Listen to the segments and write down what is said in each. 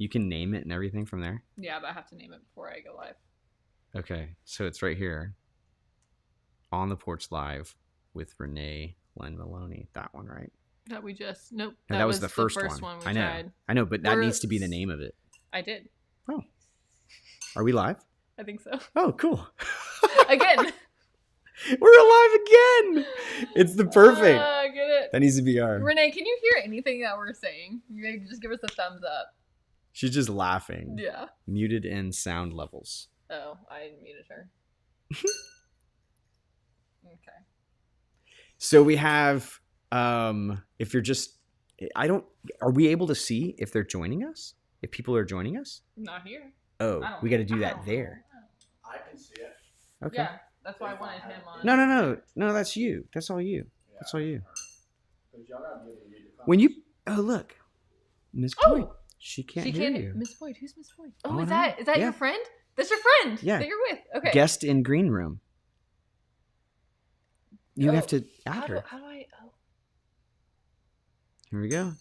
You can name it and everything from there? Yeah, but I have to name it before I go live. Okay, so it's right here. On the Porch Live with Renee Lynn Maloney. That one, right? That we just... Nope. No, that was the first one. We I know. tried. I know, but that needs to be the name of it. I did. Oh. Are we live? I think so. Oh, cool. Again. We're alive again. It's the perfect. Get it. That needs to be our... Renee, can you hear anything that we're saying? You just give us a thumbs up. She's just laughing. Yeah. Muted in sound levels. Oh, I muted her. Okay. So we have, if you're just, are we able to see if they're joining us? If people are joining us? Not here. Oh, we got to do that there. I can see it. Okay. Yeah, that's why I wanted him on. No, that's you. That's all you. Yeah. That's all you. Because y'all gotta be able to read the comments. When you, look, Miss Boyd, she can't hear you. Miss Boyd, who's Miss Boyd? Oh, Oh, is no. that Yeah. your friend? That's your friend. Yeah. That you're with. Okay. Guest in green room. You have to add her. How do I? Oh. Here we go.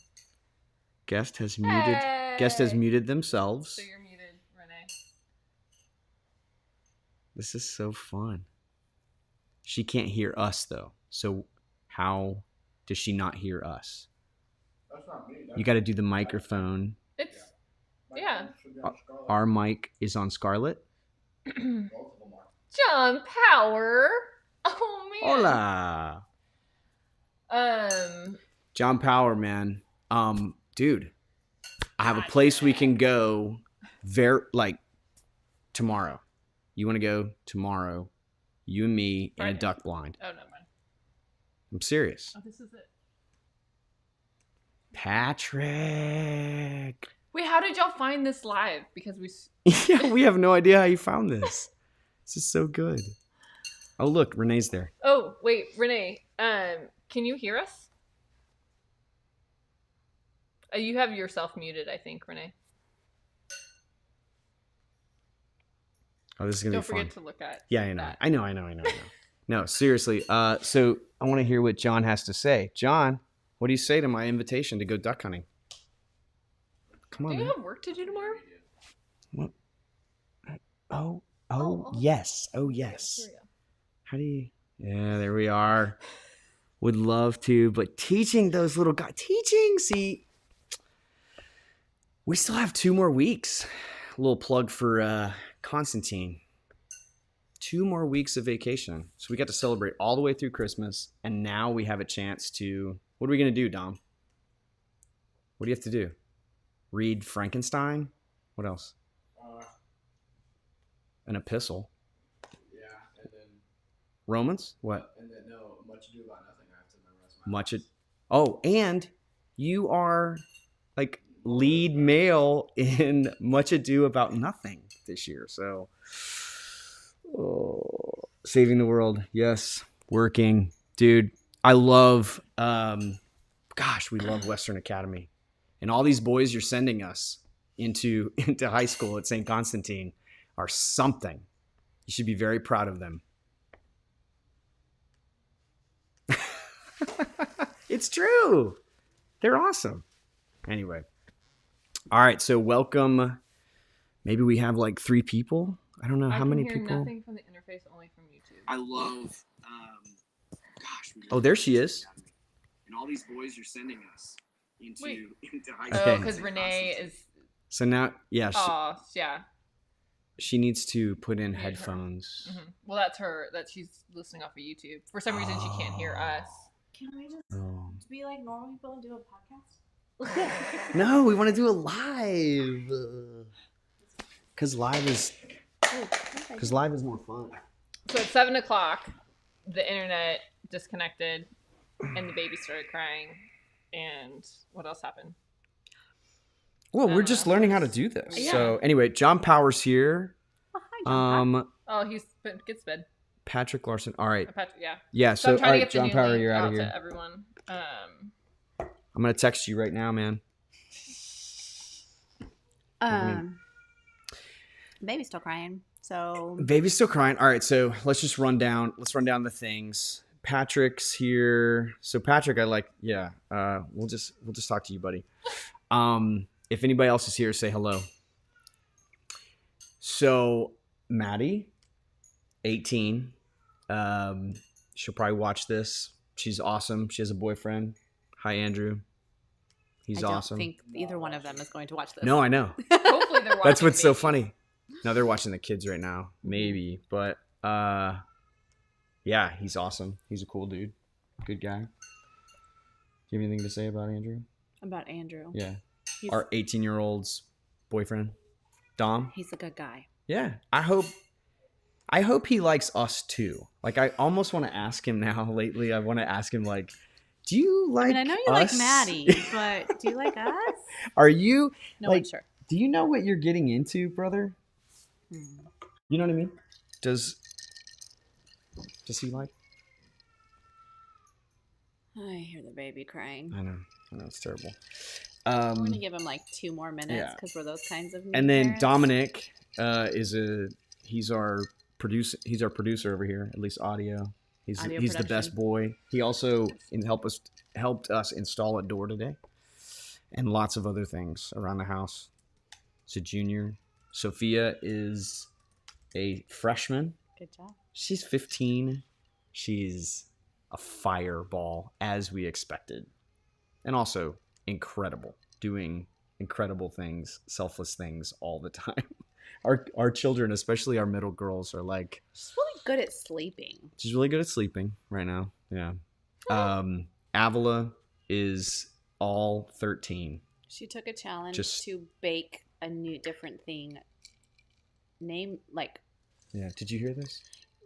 Guest has muted. Guest has Hey. muted themselves. So you're muted, Renee. This is so fun. She can't hear us though. So how does she not hear us? That's not me. You got to do the microphone. It's My yeah. phone should be on Scarlet. Our mic is on Scarlet. Both of them are. John Power. Oh man. Hola. John Power, man. Dude, I have a place we can go tomorrow. You want to go tomorrow? You and me in a Friday. duck blind. Oh, never mind. I'm serious. Oh, this is it. Patrick. Wait, how did y'all find this live? Because Yeah, we have no idea how you found this. This is so good. Oh, look, Renee's there. Oh, wait, Renee. Can you hear us? You have yourself muted, I think, Renee. Oh, this is gonna Don't be fun. forget to look at. Yeah, I know. that. I know. No, seriously. So I want to hear what John has to say. John, what do you say to my invitation to go duck hunting? Come on, Do you man. have work to do tomorrow? What? Oh, Oh. yes. Oh, yes. Here we go. How do you? Yeah, there we are. Would love to, but teaching those little guys, see, we still have 2 more weeks. A little plug for Constantine. 2 more weeks of vacation. So we got to celebrate all the way through Christmas, and now we have a chance to, what are we going to do, Dom? What do you have to do? Read Frankenstein? What else? An epistle. Yeah, and then Romans? What? no, much ado about nothing. I have to memorize And you are like lead male in Much Ado About Nothing this year. So, saving the world. Yes. Working. Dude, I love, we love Western Academy. And all these boys you're sending us into high school at St. Constantine are something. You should be very proud of them. It's true. They're awesome. Anyway. All right. So welcome. Maybe we have like 3 people. I don't know how many people. Nothing from the interface, only from YouTube. I love. There she is. And all these boys you're sending us into high school. Oh, because Renee is. So now, yeah, Oh, yeah. she needs to put in headphones. Mm-hmm. Well, that's her. That she's listening off of YouTube. For some reason, she can't hear us. Can we just Oh. be like normal people and do a podcast? No, we want to do it live. Because live is more fun. So at 7:00, the internet disconnected, and the baby started crying. And what else happened? Well, we're just learning how to do this. Yeah. So anyway, John Power's here. Oh, hi, John. Oh, he's gets bed. Patrick Larson. All right. Patrick, yeah. Yeah. So I'm So, trying all to right, get the John new Power, link you're out of to here. everyone. I'm gonna text you right now, man. Baby's still crying. So Baby's still crying. All right, so let's just run down the things. Patrick's here. So Patrick, we'll just talk to you, buddy. if anybody else is here, say hello. So Maddie, 18. She'll probably watch this. She's awesome. She has a boyfriend. Hi, Andrew. He's awesome. I don't think either one of them is going to watch this. No, I know. Hopefully they're watching. That's what's so babies. funny. No, they're watching the kids right now. Maybe. But yeah, he's awesome. He's a cool dude. Good guy. Do you have anything to say about Andrew? About Andrew. Yeah. He's, Our 18-year-old's boyfriend, Dom. he's a good guy. Yeah. I hope he likes us too. Like, I almost want to ask him now lately. I want to ask him, like, do you like I mean, I know you us? like Maddie, but do you like us? Are you, No like, one's sure. do you know what you're getting into, brother? You know what I mean? Does he like? I hear the baby crying. I know it's terrible. We're gonna give him like 2 more minutes yeah. because we're those kinds of. And then parents. Dominic he's our producer over here, at least audio. He's Audio the production. best boy. He also helped us install a door today, and lots of other things around the house. It's a junior. Sophia is a freshman. Good job. She's 15. She's a fireball, as we expected. And also incredible, doing incredible things, selfless things all the time. Our children, especially our middle girls, are like... She's really good at sleeping. She's really good at sleeping right now. Yeah. Avila is all 13. She took a challenge Just- to bake a new, different thing. Name like Yeah. Did you hear this?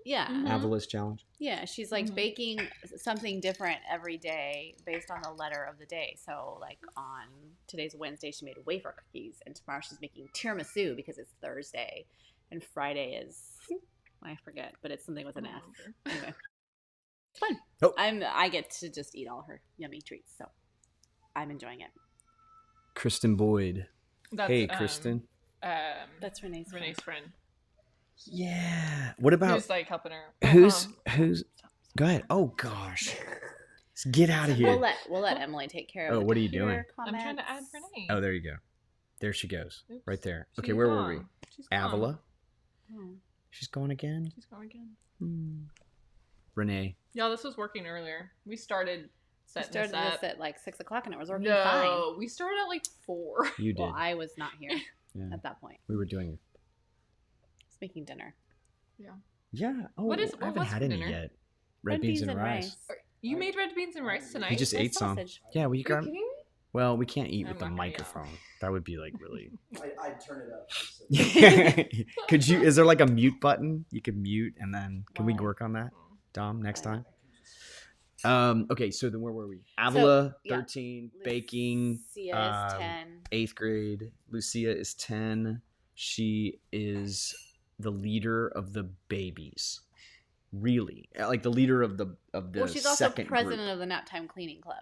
yeah, Mhm. Avila's challenge. yeah. She's like Mhm. baking something different every day based on the letter of the day. So like on today's Wednesday, she made wafer cookies, and tomorrow she's making tiramisu because it's Thursday, and Friday is I forget, but it's something with an F. Anyway, it's fun. Oh. I get to just eat all her yummy treats, so I'm enjoying it. Kristen Boyd. That's, Hey, Kristen. That's Renee's Renee's friend. Yeah. What about... Who's like helping her? Who's... Go ahead. Oh, gosh. Let's get out of here. We'll let Emily take care of Oh, the what are you computer doing? I'm trying to add comments. Renee. Oh, there you go. There she goes. Oops. Right there. Okay, She's where were we? gone. She's gone. Avila. Oh. She's gone again. She's gone again. Renee. Yeah, this was working earlier. We started We setting started this up. this at like 6 o'clock and it was working No, fine. we started at like 4. You did. Well, I was not here Yeah. at that point. We were doing... I was making dinner. Yeah. Oh, What is- I haven't what's had for any dinner? yet. Red beans and rice. You made red beans and rice tonight? He just With ate some. sausage. Yeah, well, you Are you got... kidding me? Well, we can't eat I'm with the not gonna yell. microphone. That would be like really... I'd turn it up. Could you... Is there like a mute button? You could mute and then... Can we Why? work on that, Dom, next Why? time? Okay, so then where were we? Avila, yeah. 13, baking, Lucia is 10. 8th grade. Lucia is 10. She is the leader of the babies. Really. Like the leader of the Well, she's also second president group. of the Nap Time Cleaning Club.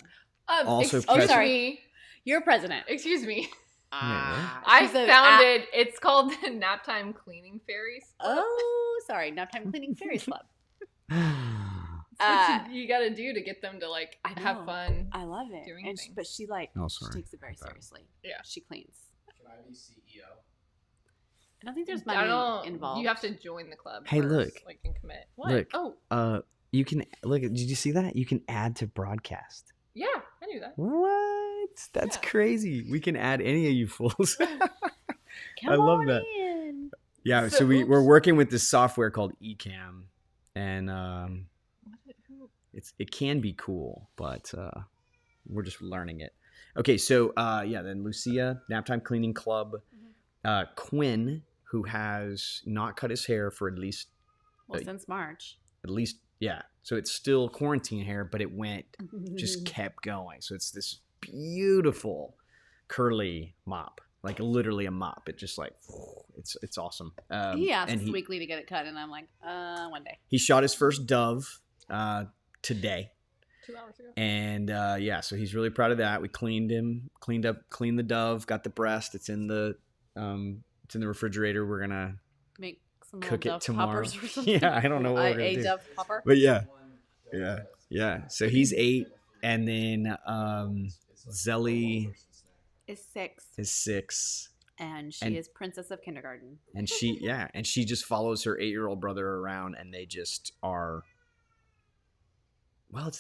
Also excuse president- me. You're president. Excuse me. Ah, I she's a- found it. It's called the Nap Time Cleaning Fairies. Oh, sorry. Nap Time Cleaning Fairies Club. That's what you gotta do to get them to like I have know. fun. I love it. Doing And things. but she like Oh, she sorry. takes it very My bad. seriously. Yeah. She cleans. Can I be CEO? I don't think there's I money don't. involved. You have to join the club. Hey, first, look. like and commit. What? Look. Oh, You can... Look, did you see that? You can add to broadcast. yeah, I knew that. What? That's Yeah. crazy. We can add any of you fools. Come I love on that. in. Yeah, so So, we're oops. working with this software called Ecamm, and Who- it can be cool, but we're just learning it. Okay, so then Lucia, Naptime Cleaning Club, Quinn, who has not cut his hair for at least Well, since March. so it's still quarantine hair, but it went just kept going. So it's this beautiful curly mop, like literally a mop. It just like it's awesome. he asked and us weekly to get it cut, and I'm like, one day. he shot his first dove today, 2 hours ago. and so he's really proud of that. We cleaned the dove, got the breast. It's in the refrigerator. We're gonna Make some cook little it dove tomorrow. poppers or something. Yeah, I don't know what we're gonna a do. dove popper. But yeah. So he's 8, and then Zelly is 6. is 6. And she is Princess of Kindergarten. And she just follows her 8-year-old brother around, and they just are. Well,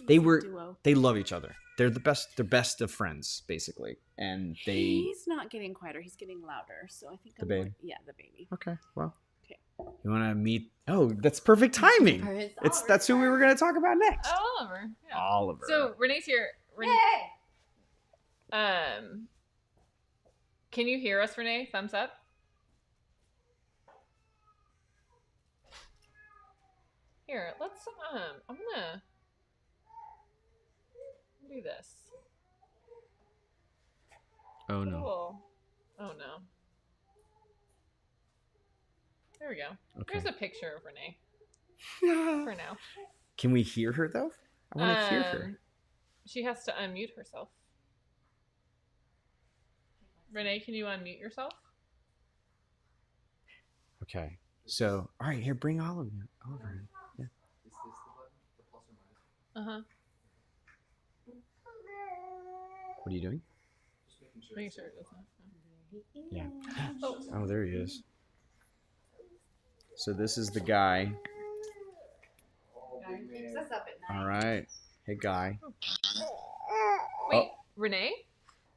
they love each other. They're the best. They're best of friends, basically. And he's not getting quieter. He's getting louder. So I think the baby. Yeah, the baby. Okay. Well. Okay. You want to meet? Oh, that's perfect timing. That's who we were going to talk about next. Oh, Oliver. Yeah. Oliver. So Renee's here. Hey. Can you hear us, Renee? Thumbs up. Here, let's I'm gonna do this. Oh no. Cool. Oh no. There we go. Okay. There's a picture of Renee. For now. Can we hear her though? I want to hear her. She has to unmute herself. Renee, can you unmute yourself? Okay. So, all right, here, bring Oliver in. Yeah. Is this the button? The plus or minus? Uh-huh. What are you doing? Just making sure. Make sure it doesn't. Yeah. Oh, there he is. So this is the guy. Keeps us up at night. All right. Hey, guy. Wait, Renee?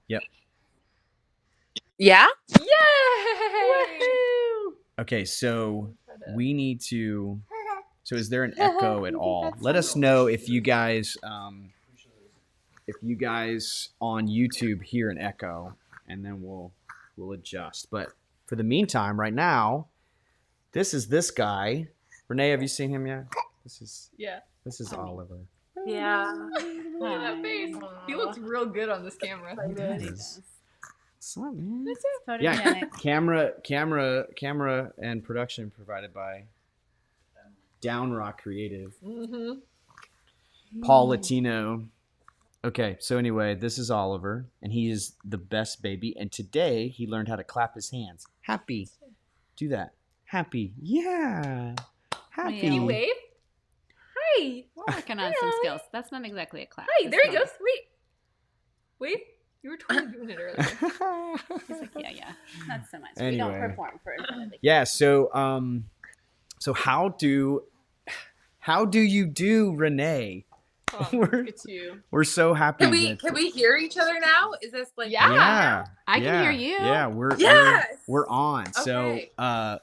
Yep. Yeah? Yay! Okay, so we need to. So is there an echo at all? Let us know if you guys on YouTube hear an echo, and then we'll adjust. But for the meantime, right now, this is this guy. Renee, have you seen him yet? This is Oliver. Yeah. Look at that face. He looks real good on this camera. What's up, man? Yeah. Camera and production provided by Down Rock Creative. Mm-hmm. Paul Latino. Okay, so anyway, this is Oliver, and he is the best baby. And today he learned how to clap his hands. Happy. Do that. Happy. Yeah. Happy. Can you wave? Hi. We're working on some skills. That's not exactly a clap. Hi, there he goes. Wait. You were totally doing it earlier. He's like, yeah. Not so much. Anyway. We don't perform for it. Yeah, so how do you do, Renee? Oh, look at you. We're so happy. Can we hear each other now? Is this like Yeah. I can hear you. Yeah, Yes! we're on. Okay. So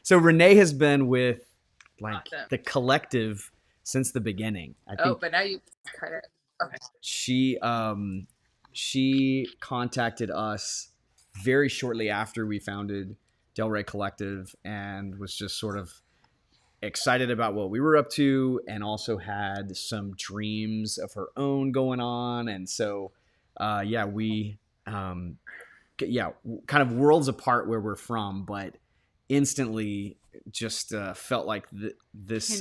so Renee has been with like Awesome. the collective since the beginning. I think but now you kind of okay. she contacted us very shortly after we founded Rey Collective and was just sort of excited about what we were up to and also had some dreams of her own going on. And so, we kind of worlds apart where we're from, but instantly just felt like this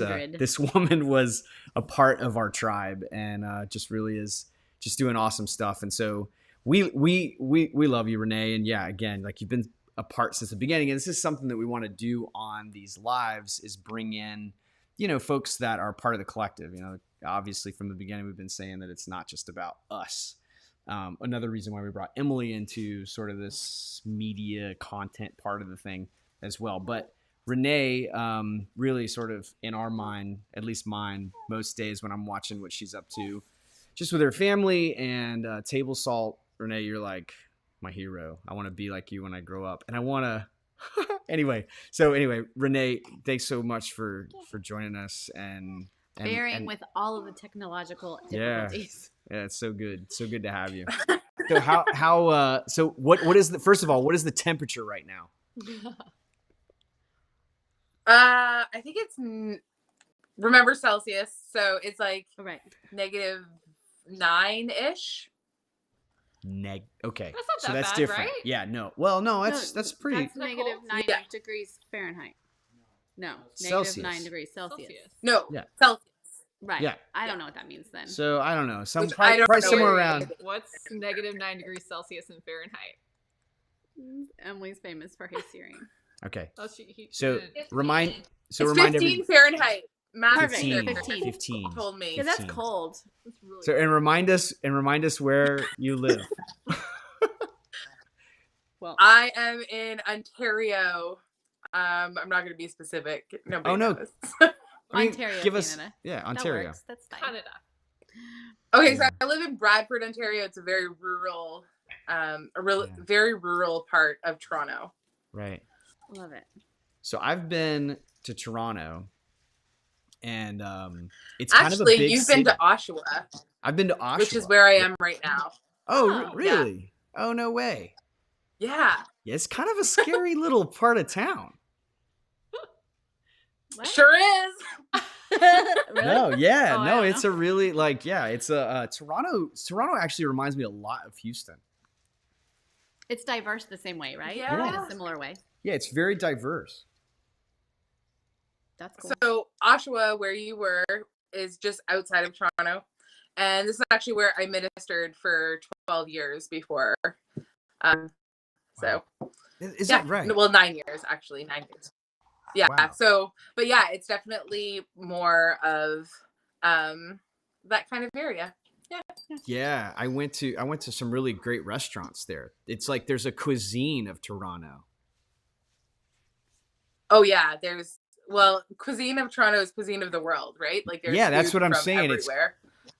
woman was a part of our tribe and just really is just doing awesome stuff. And so we love you, Renee. And yeah, again, like you've been a part since the beginning. And this is something that we want to do on these lives is bring in, folks that are part of the collective. Obviously from the beginning, we've been saying that it's not just about us. Another reason why we brought Emily into sort of this media content part of the thing as well. But Renee, really sort of in our mind, at least mine, most days when I'm watching what she's up to, just with her family and table salt, Renee, you're like my hero. I want to be like you when I grow up. And I want to anyway, Renee, thanks so much for joining us and bearing with all of the technological difficulties. Yeah, it's so good. So good to have you. So what is first of all, what is the temperature right now? I think it's remember Celsius, so it's like Right. -9-ish. Okay. That's not so that that's bad, different. right? Yeah, no. Well, no, that's pretty. That's -9 Yeah. degrees Fahrenheit. No, Celsius. -9 degrees Celsius. No, Yeah. Celsius. Right. Yeah. I don't know what that means then. So I don't know. Which I don't Probably know somewhere where around. What's -9 degrees Celsius in Fahrenheit? Emily's famous for his hearing. Okay. Oh, So didn't- remind It's everybody. 15 Fahrenheit. Master 15. 15. 15. told me. Yeah, that's 15. cold. That's really So and remind us where you live. Well, I am in Ontario. I'm not going to be specific. Nobody Oh, no. knows. I mean, Ontario, give us Canada. yeah, That Ontario. works. That's fine. Canada. Okay, so Yeah. I live in Bradford, Ontario. It's a very rural, Yeah. very rural part of Toronto. Right. Love it. So I've been to Toronto, and it's kind of a Actually, big you've city. been to Oshawa, I've been to Oshawa, which is where I am right now. Oh, Oh, really? Oh, no way. Yeah, Yeah, it's kind of a scary little part of town. What? sure is. Really? No, yeah, Oh, I no, don't it's know. a really it's a Toronto. Toronto actually reminds me a lot of Houston. It's diverse the same way, right? Yeah. In a similar way. Yeah, it's very diverse. That's cool. So Oshawa, where you were, is just outside of Toronto, and this is actually where I ministered for 12 years before. So Is yeah, that right? well, 9 years actually, 9 years. Yeah. Wow. So, but yeah, it's definitely more of that kind of area. Yeah. Yeah, I went to some really great restaurants there. It's like there's a cuisine of Toronto. Oh yeah, cuisine of Toronto is cuisine of the world, right? Like there's Yeah, that's food what I'm from saying. everywhere.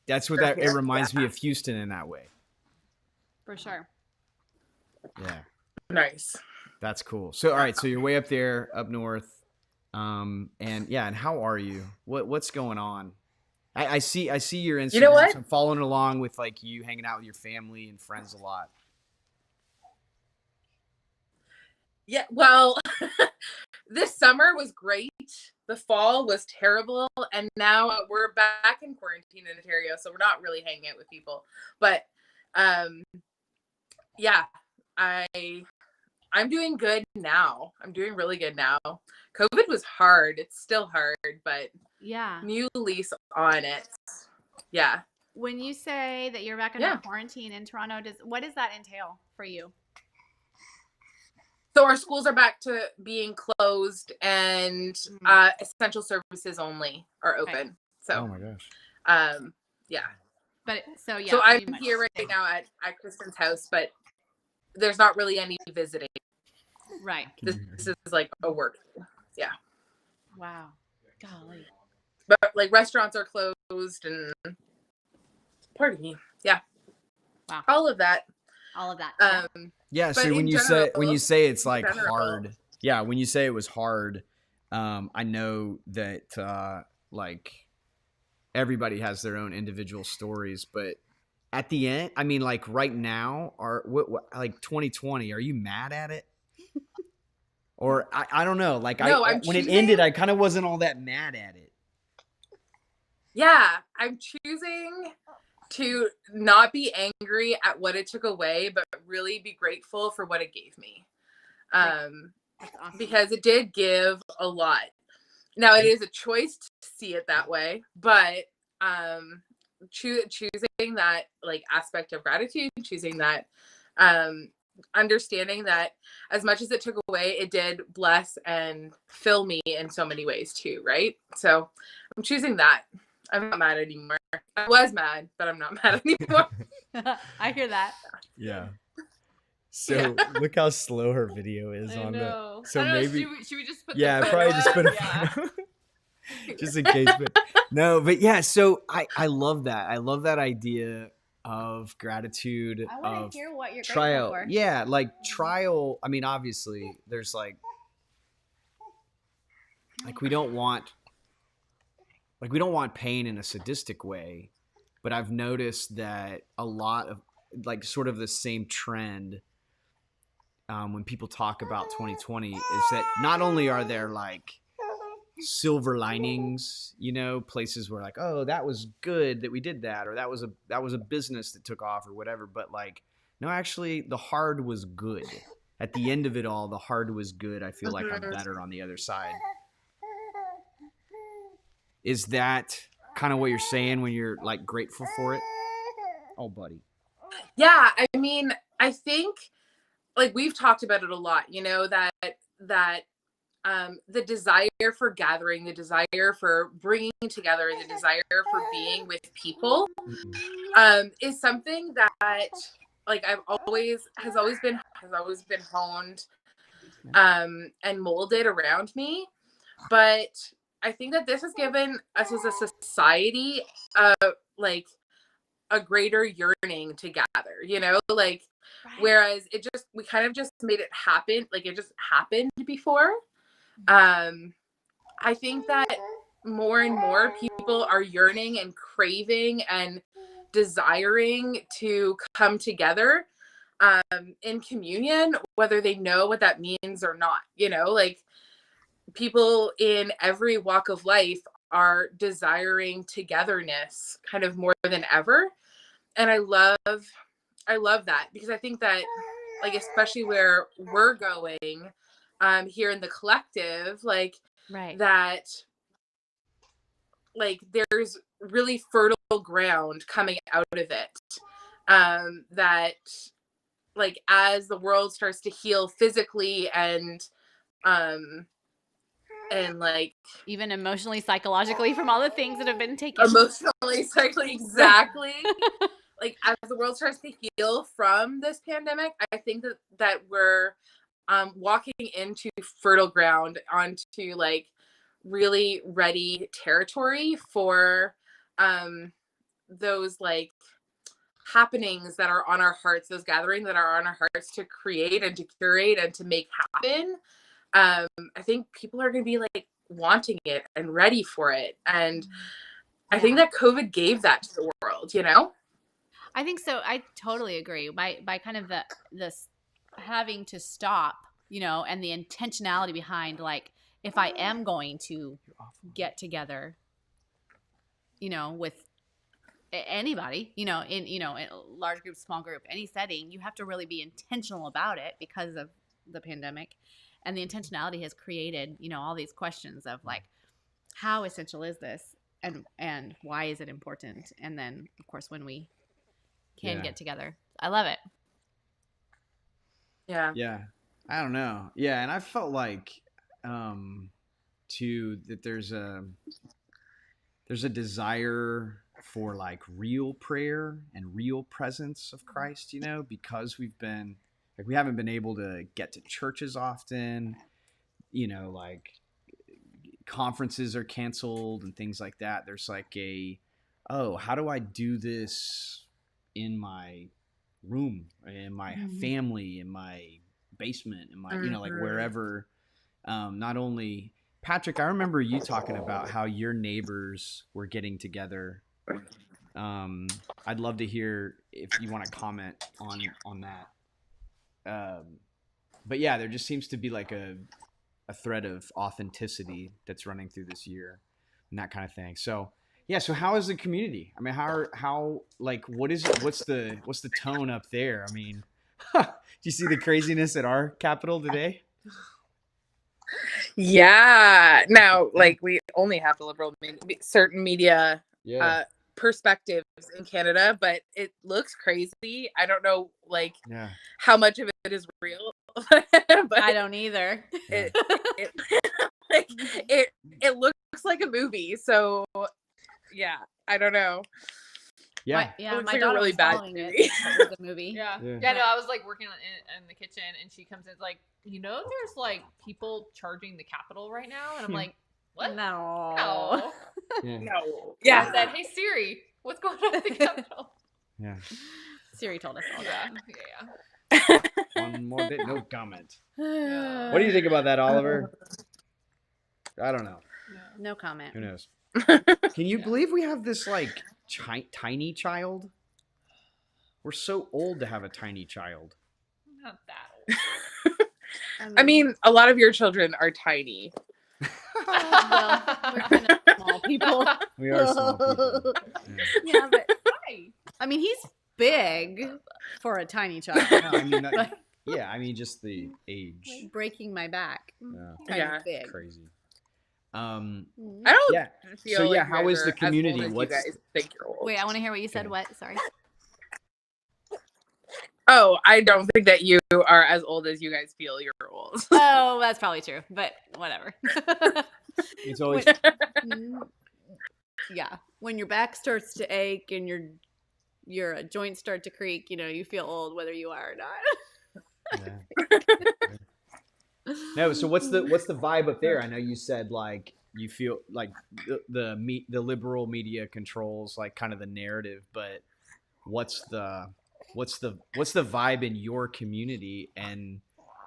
That's what Sure, it reminds me yeah. of Houston in that way. For sure. Yeah, Nice. that's cool. So all right, so you're way up there, up north, and yeah, and how are you? What's going on? I see your Instagram. You know what? So I'm following along with like you hanging out with your family and friends a lot. Yeah, well, this summer was great. The fall was terrible, and now we're back in quarantine in Ontario, so we're not really hanging out with people. But yeah, I'm doing good now. I'm doing really good now. COVID was hard. It's still hard, but Yeah. new lease on it. Yeah. When you say that you're back under Yeah. quarantine in Toronto, what does that entail for you? So our schools are back to being closed, and essential services only are open. Right. So, Oh my gosh. yeah. But so yeah. So I'm pretty much. here right now at Kristen's house, but there's not really any visiting. Right. This is like a work. Yeah. Wow. Golly. But like restaurants are closed, and pardon me. Yeah. Wow. All of that. All of that. Yeah, But so when in you general- say it's like general- hard, yeah, when you say it was hard, I know that like everybody has their own individual stories, but at the end, I mean, like right now, like 2020, are you mad at it? Or I don't know, like No, I'm when it choosing- ended, I kind of wasn't all that mad at it. Yeah, I'm choosing to not be angry at what it took away, but really be grateful for what it gave me. That's awesome. Because it did give a lot. Now it is a choice to see it that way, but choosing that like aspect of gratitude, choosing that understanding that as much as it took away, it did bless and fill me in so many ways too, right? So I'm choosing that. I'm not mad anymore. I was mad, but I'm not mad anymore. I hear that. Yeah. So look how slow her video is I on know. the. So I don't know, maybe should we just put yeah, the probably photo just put a up? Yeah. photo. Just in case, but no, but yeah. So I love that. I love that idea of gratitude. I want of to hear what you're trial. grateful for. Yeah, like trial. I mean, obviously, there's like we don't want pain in a sadistic way, but I've noticed that a lot of like sort of the same trend when people talk about 2020 is that not only are there like silver linings, you know, places where like, oh, that was good that we did that, or that was a business that took off or whatever, but like no, actually the hard was good. At the end of it all, the hard was good. I feel like I'm better on the other side. Is that kind of what you're saying when you're like grateful for it? Oh, buddy. Yeah, I mean, I think like we've talked about it a lot, you know, that the desire for gathering, the desire for bringing together, the desire for being with people, is something that like has always been honed, and molded around me. But I think that this has given us as a society, like a greater yearning to gather, like, whereas we kind of just made it happen. Like it just happened before. I think that more and more people are yearning and craving and desiring to come together, in communion, whether they know what that means or not. Like people in every walk of life are desiring togetherness kind of more than ever. And I love that, because I think that, like, especially where we're going, here in the collective, like, Right. that, like, there's really fertile ground coming out of it, that, like, as the world starts to heal physically and like Even emotionally, psychologically, from all the things that have been taken. emotionally, psychically, exactly. Like as the world starts to heal from this pandemic, I think that we're walking into fertile ground, onto like really ready territory for those like happenings that are on our hearts, those gatherings that are on our hearts to create and to curate and to make happen. I think people are going to be like wanting it and ready for it. And I think that COVID gave that to the world, I think so. I totally agree. By kind of the having to stop, and the intentionality behind, like, if I am going to get together, with anybody, in a large group, small group, any setting, you have to really be intentional about it because of the pandemic. And the intentionality has created, all these questions of like, how essential is this, and why is it important? And then, of course, when we can get together, I love it. Yeah. I don't know. Yeah, and I felt like too that there's a desire for like real prayer and real presence of Christ, because we haven't been able to get to churches often, like conferences are canceled and things like that. There's like how do I do this in my room, in my family, in my basement, in my, like wherever. Not only Patrick, I remember you talking about how your neighbors were getting together. I'd love to hear if you want to comment on that. But yeah, there just seems to be like a thread of authenticity that's running through this year and that kind of thing. So yeah, so how is the community? I mean, how like what's the tone up there? I mean, do you see the craziness at our Capitol today? Yeah. Now, like, we only have the liberal certain media perspectives in Canada, but it looks crazy. I don't know, like, how much of it is real. But I don't either. It looks like a movie. So yeah, I don't know. Yeah, my daughter really was bad following movie. it. It was a movie. Yeah. No, I was like working in the kitchen, and she comes in like, there's like people charging the Capitol right now, and I'm like, what? No. No. Yeah. I said, hey Siri, what's going on at the Capitol? Yeah. Siri told us all that. Yeah. One more bit, no comment. What do you think about that, Oliver? I don't know. No comment. Who knows? Can you believe we have this like tiny child? We're so old to have a tiny child. Not that old. I mean, a lot of your children are tiny. Well, we're kind of small people. We are small people. Yeah, but I mean, he's big for a tiny child. No, I mean, I mean, just the age. Like breaking my back. Yeah. Big. Crazy. I don't feel so yeah, like how is the community? What you guys think you're old? Wait, I want to hear what you said. Okay. What? Sorry. Oh, I don't think that you are as old as you guys feel you're old. Oh, that's probably true, but whatever. It's always Yeah, when your back starts to ache and your joints start to creak, you feel old whether you are or not. yeah. No, so what's the vibe up there? I know you said like you feel like the liberal media controls like kind of the narrative, but what's the vibe in your community, and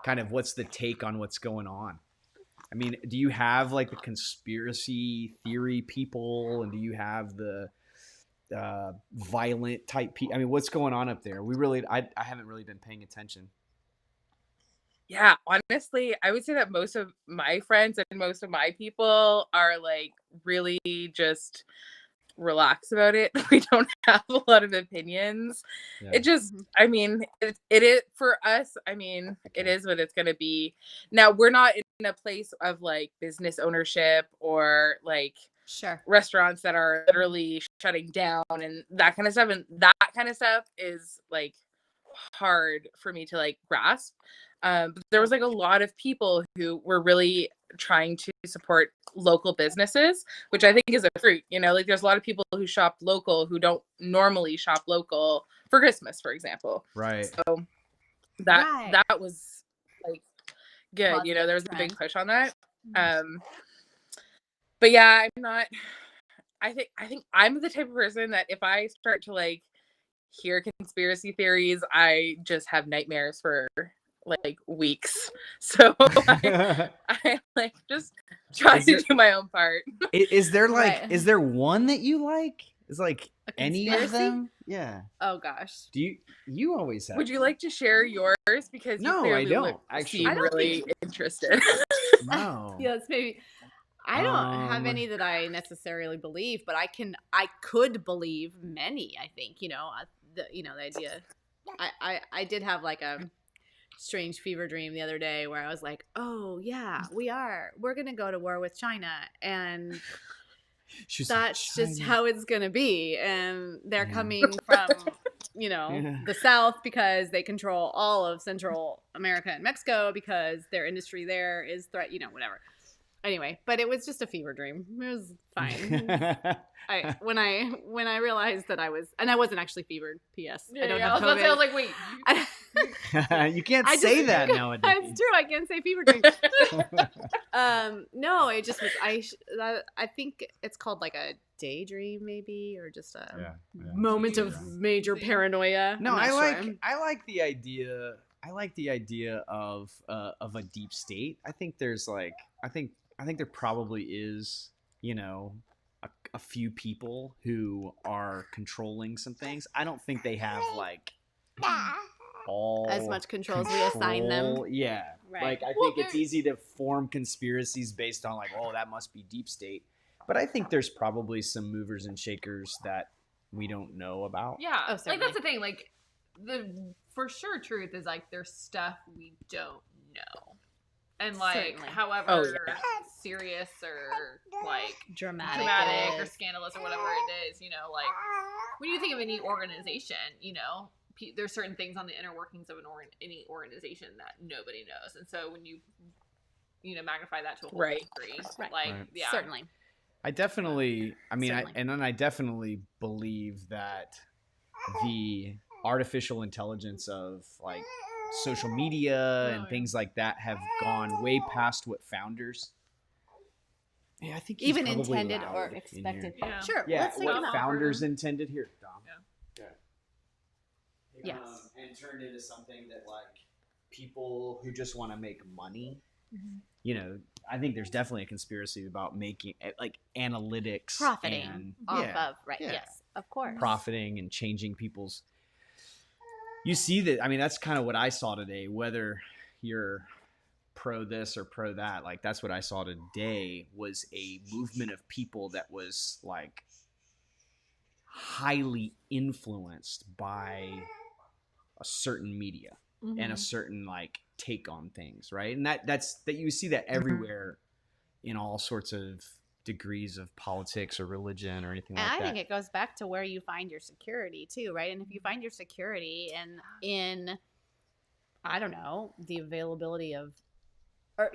kind of what's the take on what's going on? I mean, do you have like the conspiracy theory people, and do you have the violent type people? I mean, what's going on up there? I haven't really been paying attention. Yeah, honestly, I would say that most of my friends and most of my people are like really just relax about it. We don't have a lot of opinions. Yeah. It just, I mean, it is for us. I mean, it is what it's going to be. Now, we're not in a place of like business ownership or like Sure. restaurants that are literally shutting down and that kind of stuff. And that kind of stuff is like hard for me to like grasp. But there was like a lot of people who were really trying to support local businesses, which I think is a fruit. Like there's a lot of people who shop local who don't normally shop local for Christmas, for example. Right. So that was like good. Positive There was a trend. big push on that. But yeah, I'm not. I think I'm the type of person that if I start to like hear conspiracy theories, I just have nightmares for like weeks. So I like just try to do my own part. Is there like Right. is there one that you like? Is like A any of conspiracy? them? Yeah. Oh gosh. Do you always have? Would you like to share yours? Because No, you I clearly don't, actually. seem I don't really interested. No. Yes, maybe. I don't have any that I necessarily believe, but I could believe many. I think the idea. I did have like a strange fever dream the other day where I was like, oh yeah, we're gonna go to war with China, and She's that's like, just China. how it's gonna be, and they're Yeah. coming from Yeah. the South because they control all of Central America and Mexico because their industry there is whatever. Anyway, but it was just a fever dream. It was fine. When I realized that I wasn't actually fevered. P.S. I don't have I was about to say, I was COVID. like, wait. You can't I say just- that nowadays. That's true. I can't say fever dream. No, it just was. I think it's called like a daydream, maybe, or just a moment of major paranoia. No, I'm I not like sure. I like the idea. I like the idea of a deep state. I think there's like I think there probably is a few people who are controlling some things. I don't think they have like all As much control as we assign them. control. Yeah, Right. like I think it's easy to form conspiracies based on like, oh, that must be deep state. But I think there's probably some movers and shakers that we don't know about. Yeah, Oh, like certainly. that's the thing. Like the for sure truth is like there's stuff we don't know, and like Certainly. however serious or like Dramatic or it is. scandalous or whatever it is, like when you think of any organization, there's certain things on the inner workings of any organization that nobody knows, and so when you magnify that to a whole degree, Right. like Right. yeah, Certainly. I definitely, Certainly. I definitely believe that the artificial intelligence of like social media and things like that have gone way past what founders. Yeah, I think he's Even probably intended loud or in here. expected. Yeah. Sure. Yeah, Let's take what them out. founders intended here, Dom. Yeah. Yes. And turned into something that like people who just want to make money. Mm-hmm. I think there's definitely a conspiracy about making like analytics, Profiting and, off yeah, of, right? yeah. Yes, of course. profiting and changing people's. You see that? I mean, that's kind of what I saw today. Whether you're pro this or pro that, like that's what I saw today was a movement of people that was like highly influenced by a certain media and a certain like take on things, right? And that you see that everywhere in all sorts of degrees of politics or religion or anything And like I that. think it goes back to where you find your security too, right? And if you find your security in I don't know, the availability of or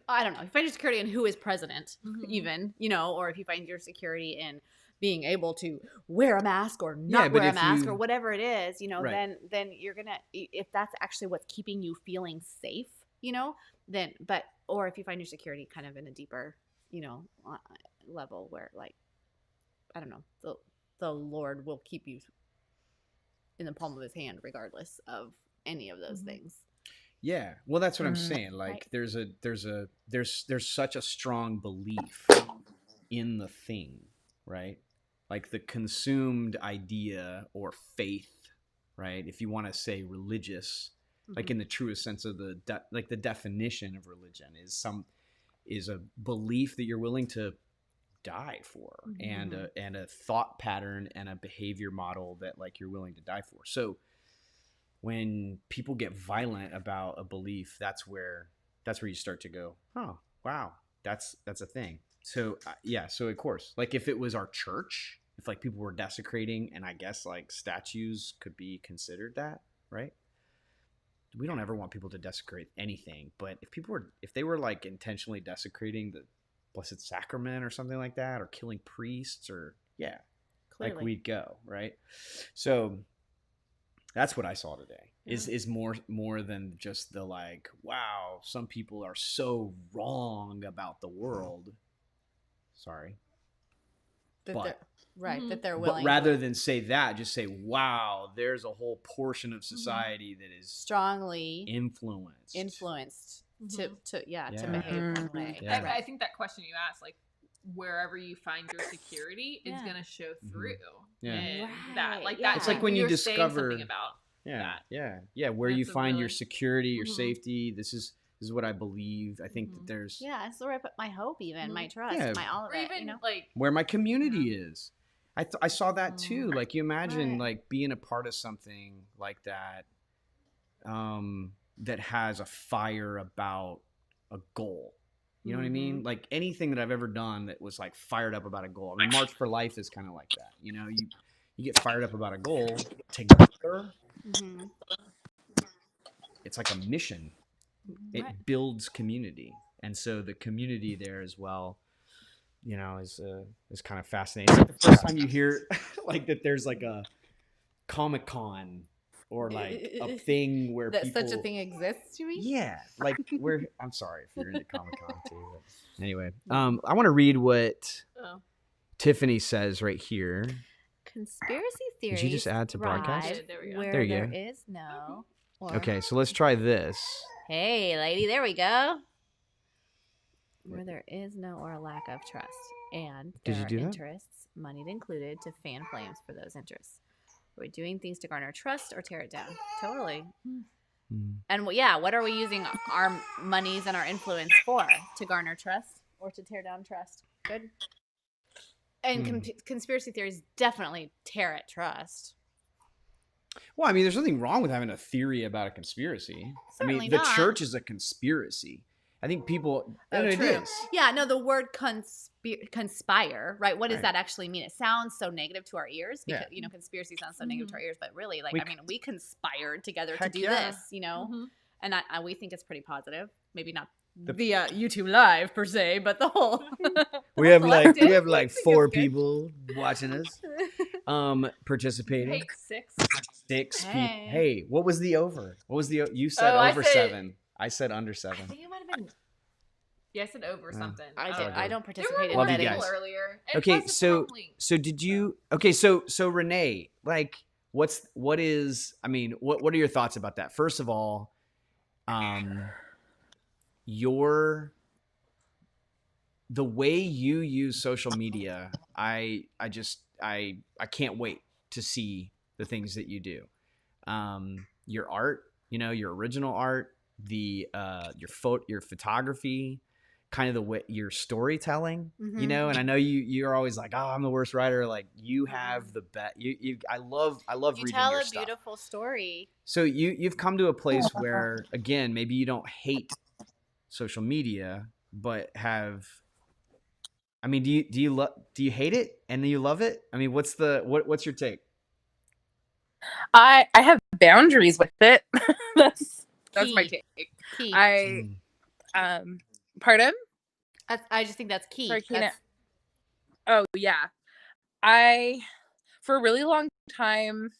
I don't know, if you find your security in who is president, even, or if you find your security in being able to wear a mask or not but wear a if mask you- or whatever it is, Right. then you're gonna, if that's actually what's keeping you feeling safe, then or if you find your security kind of in a deeper, level where, like, I don't know, the Lord will keep you in the palm of his hand regardless of any of those things. Yeah, well, that's what I'm Mhm. saying. Like, Right. there's such a strong belief in the thing, right? Like the consumed idea or faith, right? If you want to say religious, like in the truest sense of the definition of religion is a belief that you're willing to die for, and a thought pattern and a behavior model that like you're willing to die for. So when people get violent about a belief, that's where you start to go, oh wow, that's a thing. So so of course, like if it was our church, if like people were desecrating, and I guess like statues could be considered that, right? We don't ever want people to desecrate anything, but if they were like intentionally desecrating the Blessed Sacrament or something like that, or killing priests, or Clearly. like we'd go, right? So that's what I saw today. Is more than just the like, wow, some people are so wrong about the world. Sorry. But they're willing, but rather than say that, just say, wow, there's a whole portion of society that is strongly influenced to behave one way. Yeah. I think that question you asked, like, wherever you find your security is going to show through. Yeah. And that, like, Right, that. yeah. It's like when you were saying discover something about that. Where you That's a find your really- security, your Mhm. safety. This is what I believe. I think that there's That's where I put my hope, even my trust, Yeah. my all of Or it. even, like, where my community is. I saw that too. Like you imagine Right. like being a part of something like that, that has a fire about a goal. You know what I mean? Like anything that I've ever done that was like fired up about a goal. I mean, March for Life is kind of like that. You get fired up about a goal together. Mhm. It's like a mission. It Right. builds community, and so the community there as well, is kind of fascinating. It's like the first time you hear like that there's like a Comic-Con or like a thing where That people, such a thing exists, you mean? yeah, like I'm sorry if you're into Comic-Con too. But anyway, I want to read what Oh. Tiffany says right here. Conspiracy theories. Did you just add to broadcast? thrive There we go. where There you there go. is no. Or, Okay, so let's try this. Hey, lady, there we go. Where there is no or a lack of trust, and Did there you are do that? interests, money included, to fan flames for those interests. Are we doing things to garner trust or tear it down? Totally. And what are we using our monies and our influence for? To garner trust or to tear down trust? Good. And conspiracy theories definitely tear at trust. Well, I mean, there's nothing wrong with having a theory about a conspiracy. Certainly the not. church is a conspiracy. I think people. Oh, it true. is. Yeah, no, the word conspire, right? What does Right. that actually mean? It sounds so negative to our ears because, Yeah. conspiracy sounds so negative to our ears, but really, like, We we conspired together to Heck do yeah. this, Mhm. and we think it's pretty positive. Maybe not via YouTube Live per se, but the whole. We have like collective. like Think 4 it's good. people watching us, participating. Hey, 6. 6 people. Hey. Hey, what was the over? What was the you said Oh, I over said- 7? I said under I 7. think it might have been. Yeah, I said over something. I don't There participate were in Love you more betting. guys. people earlier. And Okay, plus it's so wrong link. did you? Okay, so Renee, like, what are your thoughts about that? First of all, the way you use social media, I can't wait to see the things that you do. Your art, your original art, your photography, kind of the way your storytelling, Mhm. and I know you're always like, oh, I'm the worst writer. Like you have the best. I love You reading tell your a stuff. beautiful story. So you've come to a place where, again, maybe you don't hate social media, but have, I mean, do you hate it and do you love it? I mean, what's your take? I have boundaries with it. That's my Key. take. Key. I pardon? I just think that's key. Sorry, Kina. That's, Oh yeah. I for a really long time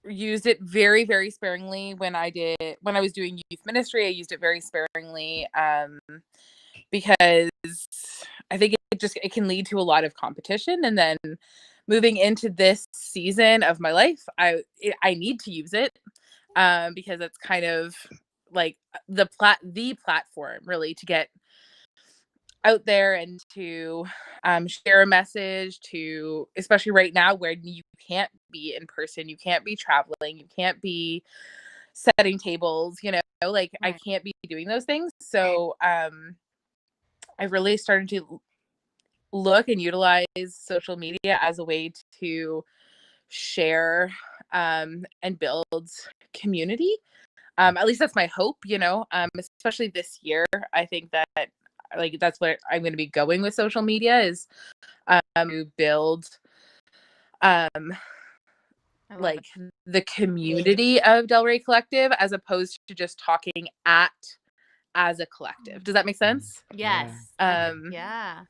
used it very, very sparingly when I was doing youth ministry. I used it very sparingly because I think it can lead to a lot of competition, and then moving into this season of my life, I need to use it because it's kind of like the platform really to get out there and to share a message, to especially right now where you can't be in person, you can't be traveling, you can't be setting tables, like I Right. can't be doing those things. So I really started to look and utilize social media as a way to share and build community. At least that's my hope, especially this year. I think that like that's what I'm going to be going with social media is to build like the community of Rey Collective as opposed to just talking as a collective. Does that make sense? yes. Yeah.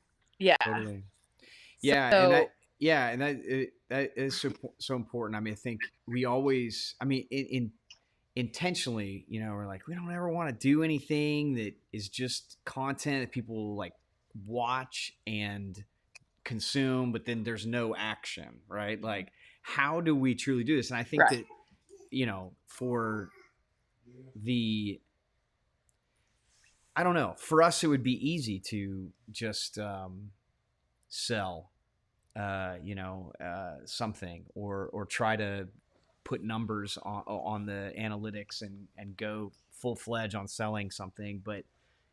Totally. Yeah, So, and that is so important. I mean, I think we always, I mean, in intentionally, we're like, we don't ever want to do anything that is just content that people like watch and consume, but then there's no action, right? Like, how do we truly do this? And I think right. that, for I don't know, for us, it would be easy to just sell something or try to put numbers on the analytics and go full-fledged on selling something,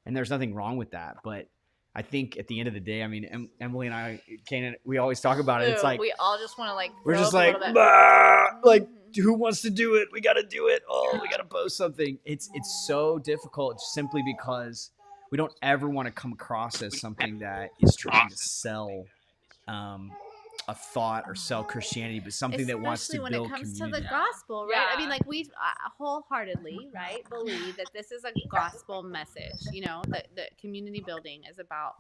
and there's nothing wrong with that, but I think at the end of the day, I mean, Emily and I, Kanan, we always talk about it. It's like we all just want to like we're just throw up like, a little bit. "Bah!" Like, who wants to do it? We got to do it. Oh, we got to post something. It's so difficult simply because we don't ever want to come across as something that is trying to sell a thought or sell Christianity, but something that wants to when build it comes community. to the gospel, right? Yeah. I mean, like we wholeheartedly, right, believe that this is a gospel message. That community building is about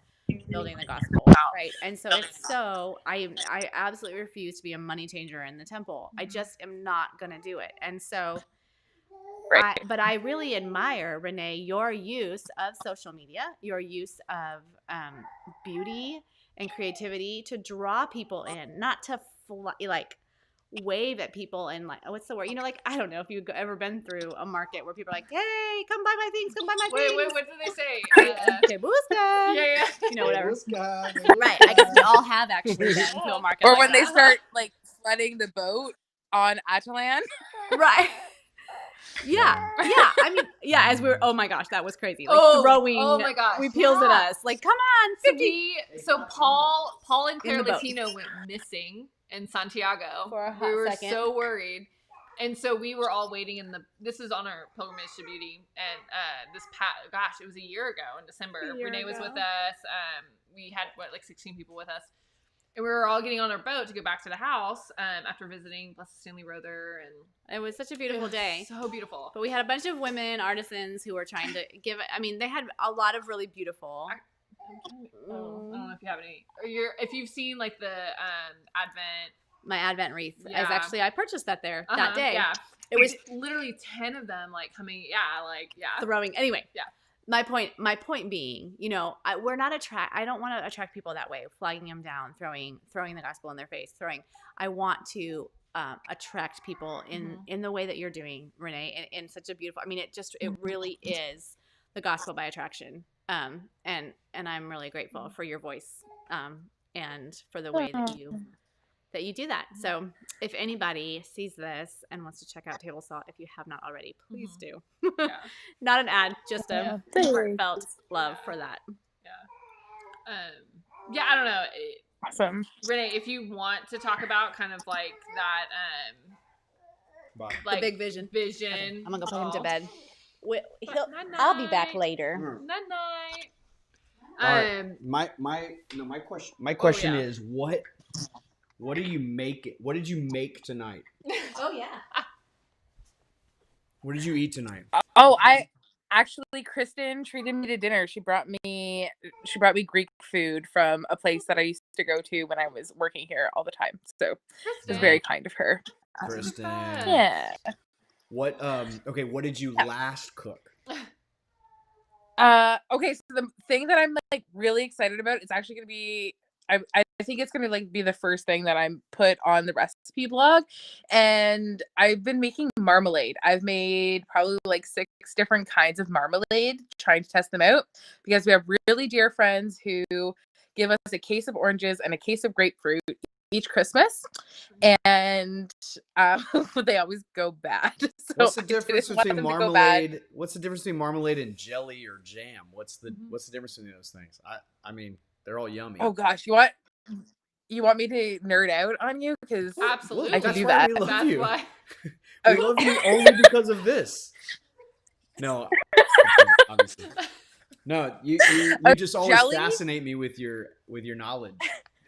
building the gospel, right? And so I absolutely refuse to be a money changer in the temple. I just am not going to do it. And so Right. but I really admire, Renee, your use of social media, your use of beauty and creativity to draw people in, not to wave at people and like, what's the word? Like, I don't know if you've ever been through a market where people are like, hey, come buy my things, come buy my things. Wait, what did they say? Que busca. Yeah. Whatever. Right. I guess we all have actually been to a market. Or like when that. they start like flooding the boat on Atalan. Right. Yeah. I mean, as we were, oh my gosh, that was crazy. Like throwing, oh my gosh, peels at us. Like, come on, 50. So Paul and Claire In the boat. Latino went missing in Santiago. For a hot we were second. so worried. And so we were all waiting this is on our pilgrimage to beauty. And it was a year ago in December. Renee was with us. We had like 16 people with us. And we were all getting on our boat to go back to the house after visiting Blessed Stanley Rother. And It was such a beautiful day. So beautiful. But we had a bunch of women artisans who were trying to give it. I mean, they had a lot of really beautiful. I don't know if you have any. If you've seen like the Advent. My Advent wreath. Yeah. I purchased that there that day. Yeah. It was literally 10 of them like coming. throwing. Anyway. Yeah. My point being, we're not I don't want to attract people that way, flagging them down, throwing the gospel in their face, I want to attract people in the way that you're doing, Renee, in such a beautiful, I mean, it really is the gospel by attraction. And I'm really grateful for your voice, and for the way that you do that. So if anybody sees this and wants to check out Table Salt, if you have not already, please do. Yeah. Not an ad, just a heartfelt love for that. Yeah. I don't know. Awesome. Renee, if you want to talk about kind of like that, The big vision. Okay. I'm gonna go put him to bed. Night-night. I'll be back later. Night-night. My question yeah. is what do you make? What did you make tonight? Oh yeah. What did you eat tonight? Oh, Kristen treated me to dinner. She brought me Greek food from a place that I used to go to when I was working here all the time. So it was very kind of her. Kristen. Yeah. What okay, what did you last cook? Okay, so the thing that I'm like really excited about, it's actually gonna be I think it's gonna like be the first thing that I'm put on the recipe blog. And I've been making marmalade. I've made probably like 6 different kinds of marmalade, trying to test them out because we have really dear friends who give us a case of oranges and a case of grapefruit each Christmas, and they always go bad. So What's the difference I didn't want between them to go bad. marmalade? What's the difference between marmalade and jelly or jam? What's the difference between those things? I mean, they're all yummy. Oh gosh, you want me to nerd out on you? Because Absolutely. I can That's do why that. we love That's you. why. We love you only because of this. No, obviously. No, you just always jelly? fascinate me with your knowledge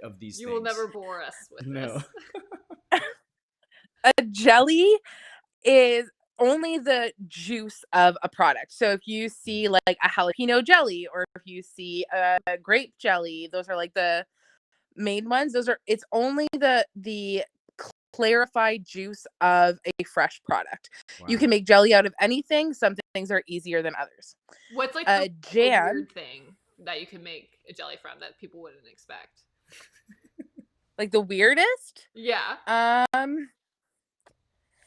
of these You things. will never bore us with No. this. A jelly is only the juice of a product. So if you see like a jalapeno jelly, or if you see a grape jelly, those are like the main ones. It's only the clarified juice of a fresh product. Wow. You can make jelly out of anything. Some things are easier than others. What's like A the jam weird thing that you can make a jelly from that people wouldn't expect? like the weirdest? Yeah.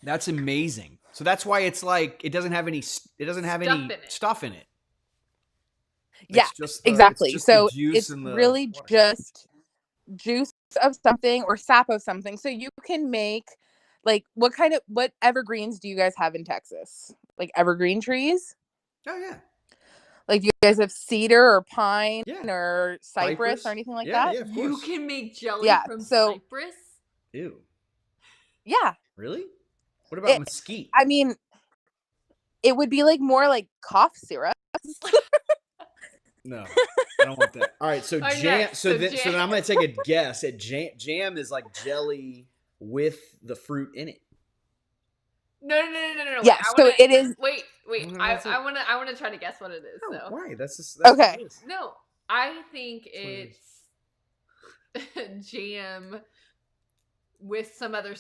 That's amazing. So that's why it's like it doesn't have any stuff in it. Yeah, It's just exactly. it's just so the juice it's and the really water. just juice of something or sap of something. So you can make like what evergreens do you guys have in Texas? Like evergreen trees? Oh yeah. Like do you guys have cedar or pine Yeah. or cypress or anything like that? Yeah, of You course. can make jelly Yeah, from so- cypress? Ew. Yeah. Really? What about mesquite? I mean, it would be like more like cough syrup. No, I don't want that. All right, so All right, jam. next, So so then jam. I'm gonna take a guess at jam is like jelly with the fruit in it. No. Yeah, so it is. Wait. No, I that's it. wanna try to guess what it is. No, So why? That's Okay. What it is. no, I think what it it's jam with some other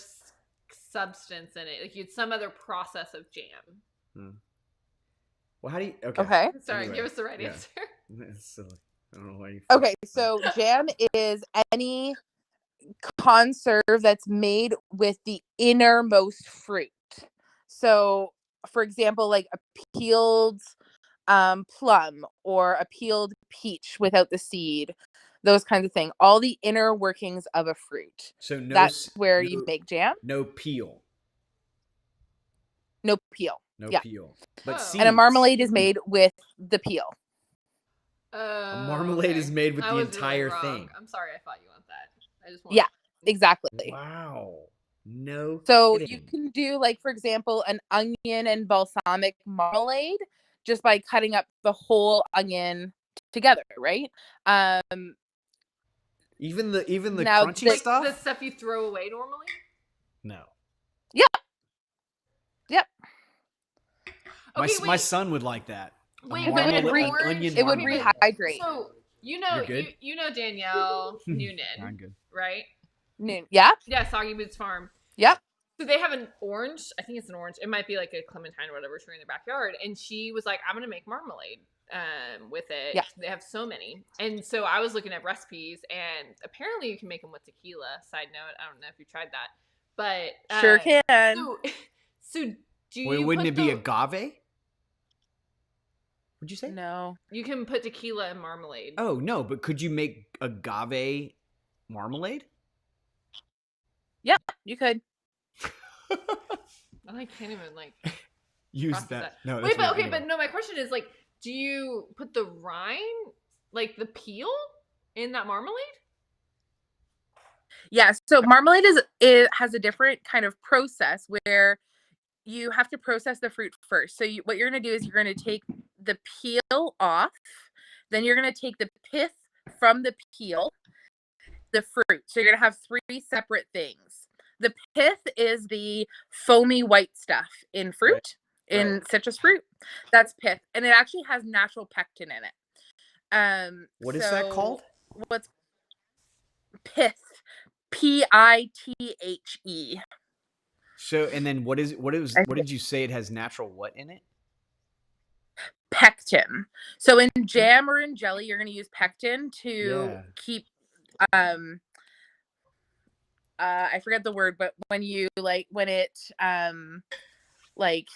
substance in it. Like you had some other process of jam. Well, how do you? Okay. Okay. Sorry, Anyway, give us the right yeah. answer. That's silly. I don't know why you. Okay, so jam is any conserve that's made with the innermost fruit. So, for example, like a peeled plum or a peeled peach without the seed, those kinds of things. All the inner workings of a fruit. So That's where you make jam. No peel. No peel. No Yeah. peel. But Oh. seeds. And a marmalade is made with the peel. A marmalade Okay. is made with I the was really entire wrong. thing. I'm sorry, I thought you want that. I just want. Yeah, exactly. Wow. No. So kidding. you can do like, for example, an onion and balsamic marmalade just by cutting up the whole onion together, right? Even the now crunchy Like stuff. the stuff you throw away normally. No. Yep. Okay, My wait. son would like that. Wait, A but marmalade- an an orange, onion it would marmalade. rehydrate. So you You're good? you know Danielle I'm Noonan, good. right? Yeah. Yeah, Soggy Boots Farm. Yep. So they have an orange. I think it's an orange. It might be like a clementine or whatever tree in their backyard. And she was like, "I'm gonna make marmalade with it." Yeah. They have so many. And so I was looking at recipes, and apparently you can make them with tequila. Side note, I don't know if you tried that, but Sure can. So do you? Wait, wouldn't put it be the- agave? Would you say? No. You can put tequila in marmalade. Oh no, but could you make agave marmalade? Yeah, you could. I can't even like Use process that. No. Wait, that's but weird. okay, Anyway. but no. My question is like, do you put the rind, like the peel, in that marmalade? Yeah, so marmalade it has a different kind of process where you have to process the fruit first. So what you're going to do is you're going to take the peel off, Then you're going to take the pith from the peel, the fruit. So you're going to have 3 separate things. The pith is the foamy white stuff in fruit, in citrus fruit. That's pith. And it actually has natural pectin in it. What is that called? What's pith? Pithe. So, and then what did you say it has natural what in it? Pectin. So in jam or in jelly, you're going to use pectin to keep I forget the word, but when you when it like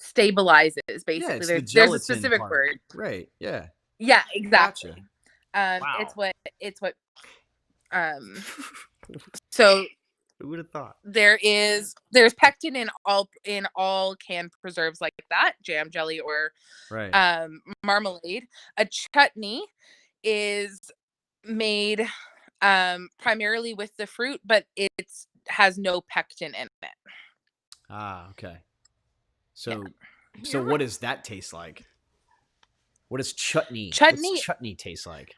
stabilizes, basically. There's a specific word. Right. Yeah. Yeah, exactly. Gotcha. Wow. It's what so who would have thought? There's pectin in all canned preserves like that, jam, jelly, or marmalade. A chutney is made primarily with the fruit, but it has no pectin in it. Ah, okay. So so what does that taste like? What does chutney taste like?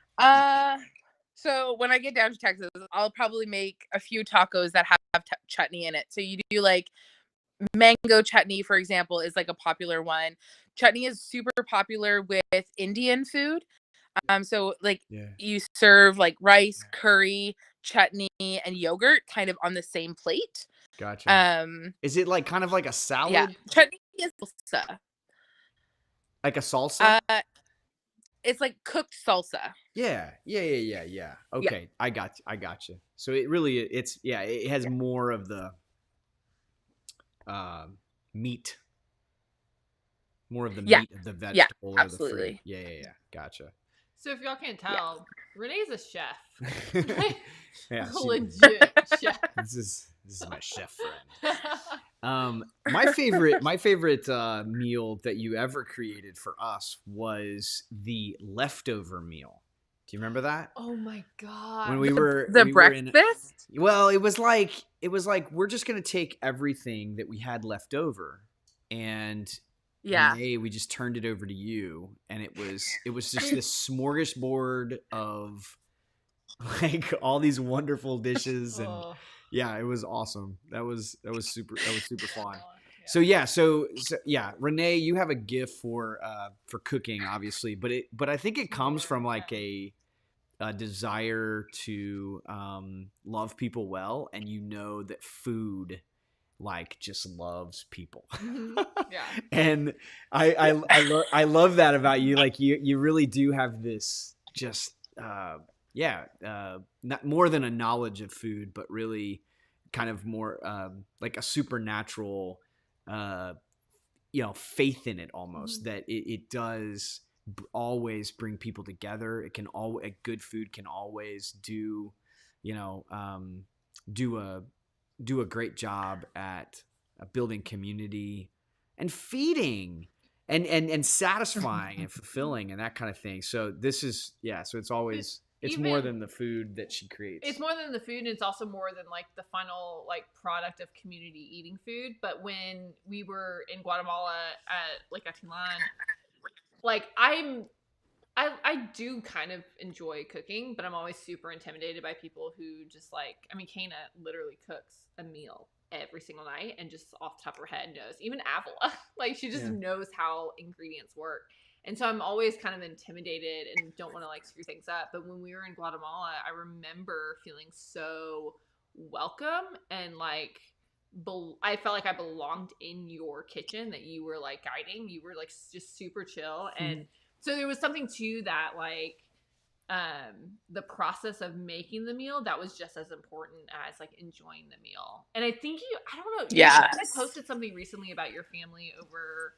So when I get down to Texas, I'll probably make a few tacos that have chutney in it. So you do like mango chutney, for example, is like a popular one. Chutney is super popular with Indian food. So like you serve like rice, curry, chutney, and yogurt kind of on the same plate. Gotcha. Is it like kind of like a salad? Yeah, chutney is salsa. Like a salsa? It's like cooked salsa. Yeah. Okay, yeah. I got you. So it really it has more of the meat. More of the meat of the vegetable or the fruit. Yeah. Gotcha. So if y'all can't tell, Renee's a chef. Yeah, legit chef. This is my chef friend. My favorite meal that you ever created for us was the leftover meal. Do you remember that? Oh my god! When we were breakfast. Well, it was like we're just gonna take everything that we had left over, and Renee, we just turned it over to you, and it was just this smorgasbord of like all these wonderful dishes, and yeah, it was awesome. That was super fun. So Renee, you have a gift for cooking, obviously, but I think it comes from like a desire to love people well, and you know that food like just loves people. Yeah. And I love that about you. Like you really do have this just not more than a knowledge of food, but really kind of more like a supernatural faith in it almost, that it does always bring people together. It can good food can always do a great job at building community and feeding and satisfying and fulfilling and that kind of thing. So this is so it's always more than the food that she creates. It's more than the food, and it's also more than like the final like product of community eating food. But when we were in Guatemala at like Atilan, like I do kind of enjoy cooking, but I'm always super intimidated by people who just like, I mean, Kana literally cooks a meal every single night and just off the top of her head knows, even Avila, like she just knows how ingredients work. And so I'm always kind of intimidated and don't want to like screw things up. But when we were in Guatemala, I remember feeling so welcome and like, I felt like I belonged in your kitchen, that you were like guiding, you were like just super chill. And so there was something to that, like the process of making the meal that was just as important as like enjoying the meal. And I think I don't know, you guys posted something recently about your family over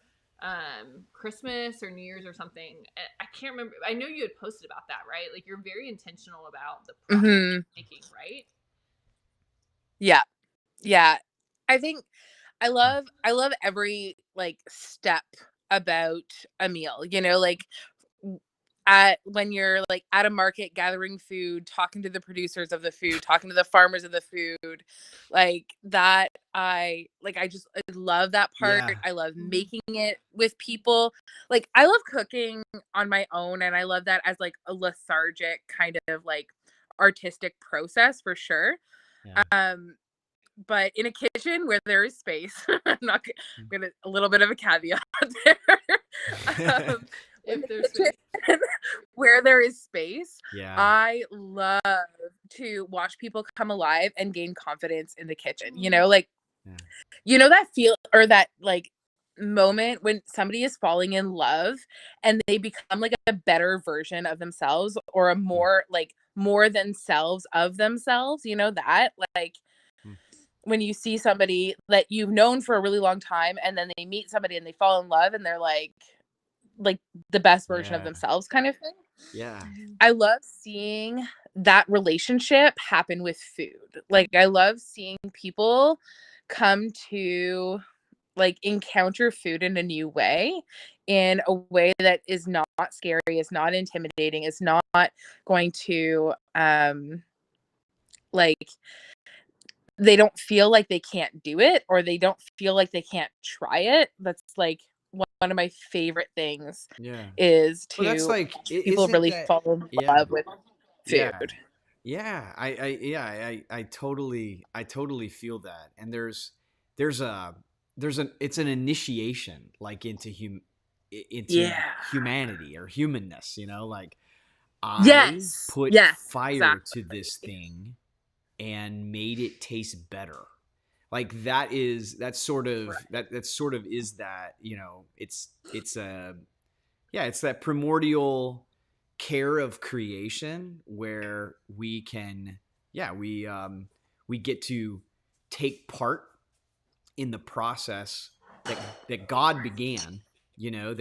Christmas or New Year's or something. I can't remember. I know you had posted about that, right? Like you're very intentional about the process of making, right? Yeah. I think I love every like step about a meal, like when you're like at a market gathering food, talking to the producers of the food, talking to the farmers of the food, like that. I love that part. Yeah. I love making it with people. Like I love cooking on my own, and I love that as like a lethargic kind of like artistic process for sure. Yeah. But in a kitchen where there is space, I'm gonna a little bit of a caveat there. um, If there's space. where there is space, Yeah. I love to watch people come alive and gain confidence in the kitchen. You know, like, you know, that feel or that like moment when somebody is falling in love and they become like a better version of themselves or a more than selves of themselves, you know, that like when you see somebody that you've known for a really long time and then they meet somebody and they fall in love and they're like the best version of themselves kind of thing. Yeah. I love seeing that relationship happen with food. Like I love seeing people come to like encounter food in a new way, in a way that is not scary, is not intimidating, is not going to like they don't feel like they can't do it or they don't feel like they can't try it. That's like one of my favorite things is to that's like people really fall in love with food. I totally feel that. And there's it's an initiation like into humanity or humanness, you know, like I put fire to this thing and made it taste better. Like that sort of is that, you know, it's that primordial care of creation where we can we get to take part in the process that God began, you know,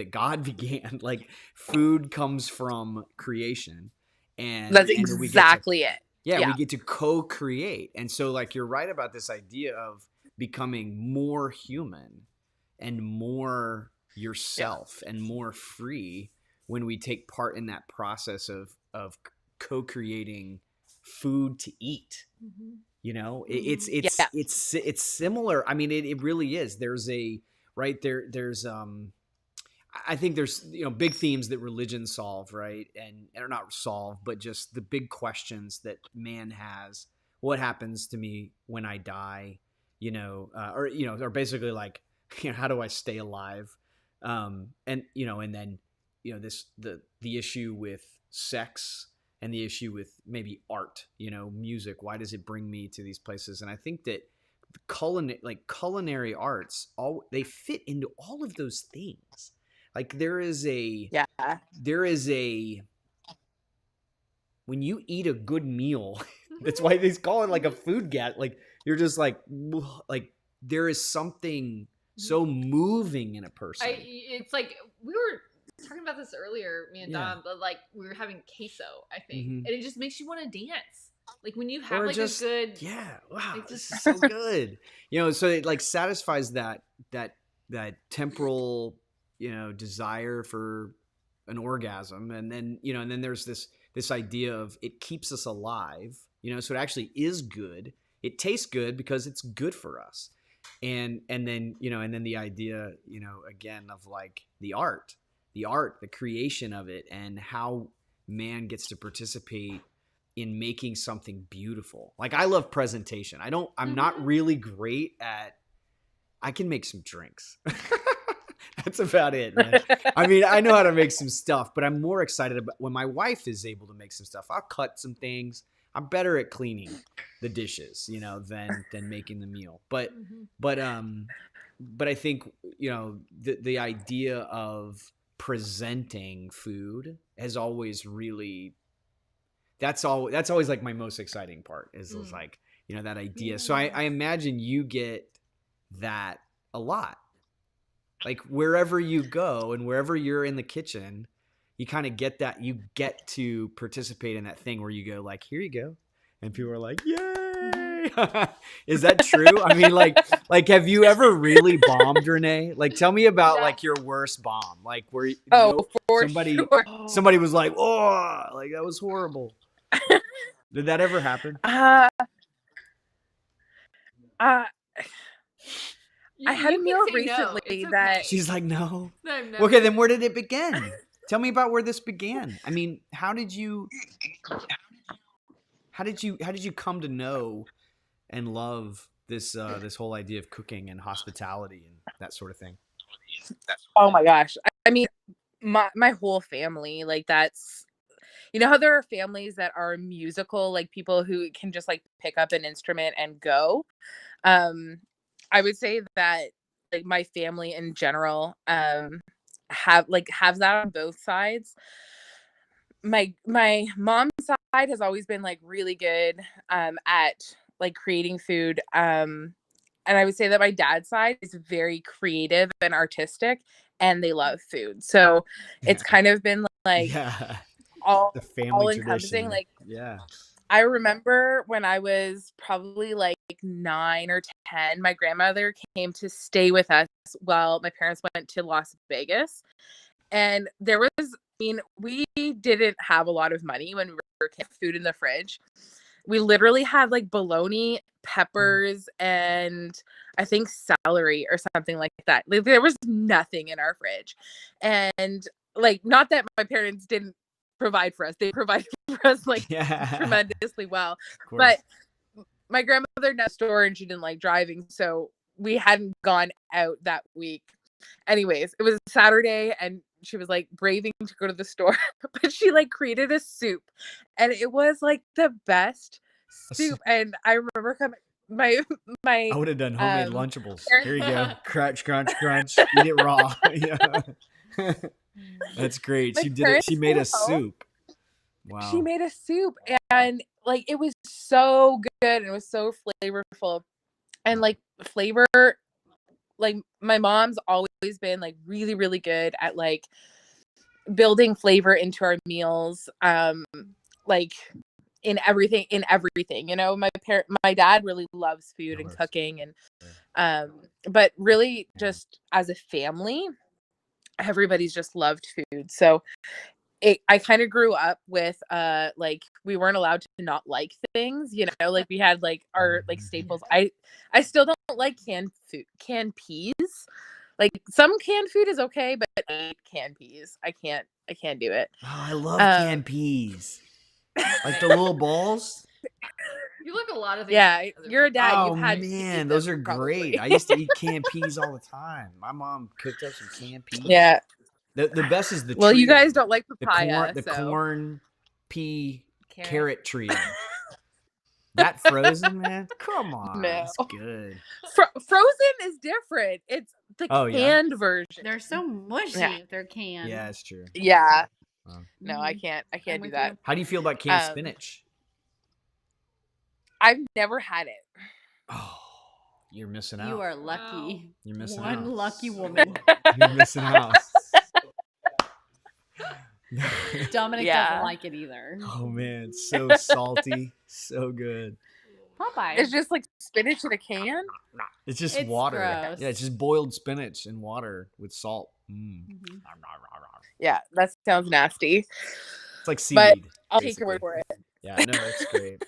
like food comes from creation and that's exactly it. We get to co-create. And so like you're right about this idea of becoming more human and more yourself and more free when we take part in that process of co-creating food to eat. You know, it's similar. I mean, it really is. There's I think there's, you know, big themes that religion solve, right? And are not solve, but just the big questions that man has. What happens to me when I die? You know, or basically like, you know, how do I stay alive? And you know, and then, you know, the issue with sex and the issue with maybe art, you know, music. Why does it bring me to these places? And I think that culinary arts, they fit into all of those things. Like there is a when you eat a good meal, that's why they call it like a food gat. Like you're just like there is something so moving in a person. It's like we were talking about this earlier, me and Dom, but like we were having queso, I think, and it just makes you want to dance. Like when you have a good, wow, this is so good. You know, so it like satisfies that temporal, you know, desire for an orgasm, and then, you know, and then there's this idea of it keeps us alive, you know, so it actually is good. It tastes good because it's good for us. And then, you know, and then the idea, you know, again of like the art, the creation of it, and how man gets to participate in making something beautiful. Like I love presentation. I'm not really great at, I can make some drinks. That's about it, man. I mean, I know how to make some stuff, but I'm more excited about when my wife is able to make some stuff. I'll cut some things. I'm better at cleaning the dishes, you know, than making the meal. But I think, you know, the idea of presenting food has always really, that's always like my most exciting part is like, you know, that idea. So I imagine you get that a lot. Like wherever you go and wherever you're in the kitchen, you kind of get that, you get to participate in that thing where you go like, here you go. And people are like, yay. Is that true? I mean, like, have you ever really bombed, Renee? Like, tell me about like your worst bomb. Like, where For somebody sure. somebody was like, oh, like that was horrible. Did that ever happen? Uh, uh, You, I had a you meal can say no. recently It's that- okay. She's like, no. I'm never Okay, then gonna- where did it begin? Tell me about where this began. I mean, how did you come to know and love this whole idea of cooking and hospitality and that sort of thing? Oh my gosh. I mean, my whole family, like that's, you know how there are families that are musical, like people who can just like pick up an instrument and go. I would say that like my family in general have that on both sides. My mom's side has always been like really good at like creating food. And I would say that my dad's side is very creative and artistic, and they love food. So it's kind of been like Yeah, all the family encompassing. tradition. Like Yeah. I remember when I was probably like 9 or 10, my grandmother came to stay with us while my parents went to Las Vegas. And there was, I mean, we didn't have a lot of money when we were food in the fridge. We literally had like bologna, peppers, and I think celery or something like that. Like, there was nothing in our fridge. And like, not that my parents didn't provide for us, they provided for us like tremendously well. But my grandmother next door and she didn't like driving, so we hadn't gone out that week. Anyways, it was Saturday and she was like braving to go to the store, but she like created a soup and it was like the best soup. And I remember coming, my I would have done homemade Lunchables. Here you go. Crunch, crunch, crunch. Eat it raw. Yeah. That's great. She did it. She made a soup. Wow. She made a soup and like it was so good and it was so flavorful. And like flavor, like my mom's always been like really, really good at like building flavor into our meals. Like in everything, you know, my dad really loves food and cooking and but really just as a family, everybody's just loved food. So I kind of grew up with like we weren't allowed to not like things, you know, like we had like our like staples. I still don't like canned peas. Like some canned food is okay, but I hate canned peas. I can't do it. Oh, I love canned peas. Like the little balls. You like a lot of things. Yeah, you're a dad. Oh You've had man, those are great. I used to eat canned peas all the time. My mom cooked up some canned peas. Yeah. The best is the well, trio. you guys don't like papaya. The so. corn pea carrot trio. That frozen, man. Come on, No. it's good. Frozen is different. It's the canned version. They're so mushy if they're canned. Yeah, it's true. Yeah. Wow. No, I can't do that. How do you feel about canned spinach? I've never had it. Oh, you're missing out. You are lucky. Wow. You're missing One out. lucky woman. You're missing out. Dominic doesn't like it either. Oh man, so salty, so good. Popeye. It's just like spinach in a can. It's just It's water. gross. Yeah, it's just boiled spinach and water with salt. Mhm. Yeah, that sounds nasty. It's like seaweed. But I'll basically. take your word for it. Yeah, no, it's great.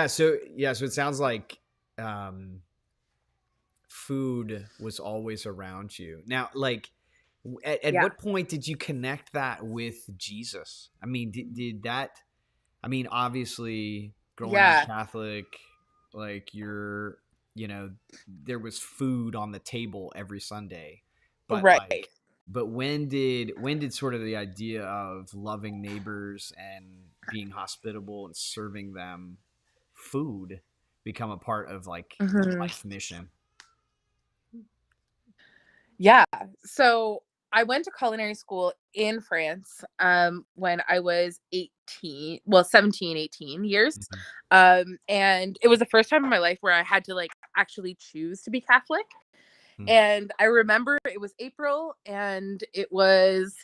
So it sounds like food was always around you. Now, like, at what point did you connect that with Jesus? I mean, did that? I mean, obviously, growing up Catholic, like there was food on the table every Sunday, but right. But when did sort of the idea of loving neighbors and being hospitable and serving them food become a part of like life mission? Yeah. So I went to culinary school in France when I was 17, 18 years. And it was the first time in my life where I had to like actually choose to be Catholic. And I remember it was April and it was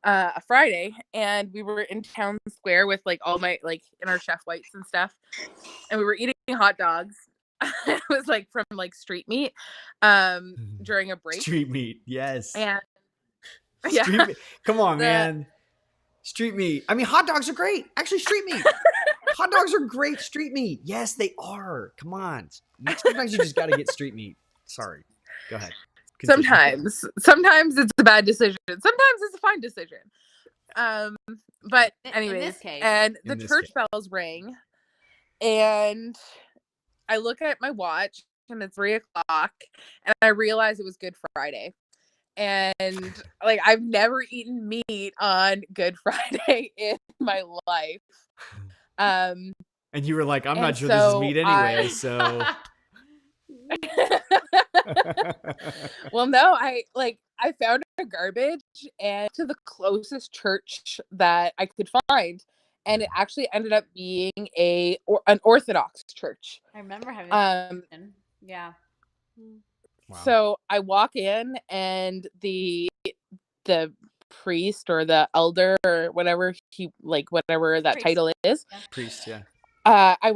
a Friday and we were in town square with like all my like in our chef whites and stuff. And we were eating hot dogs it was like from like street meat during a break. Street meat, yes. And yeah, Street meat. Come on, The- man. Street meat. I mean, hot dogs are great. Actually, street meat. Hot dogs are great street meat. Yes, they are. Come on. Sometimes you just got to get street meat. Sorry. Go ahead. Continue. sometimes it's a bad decision. Sometimes it's a fine decision. But In anyways, this case. and the In this church case. bells ring, and I look at my watch, and it's 3:00, and I realize it was Good Friday. And like, I've never eaten meat on Good Friday in my life. And you were like, I'm And not sure this is so meat anyway, so. Well, no, I found a garbage and to the closest church that I could find, and it actually ended up being an Orthodox church. I remember having this yeah. Wow. So I walk in, and the priest or the elder or whatever whatever that Priest. title is, Priest, yeah. I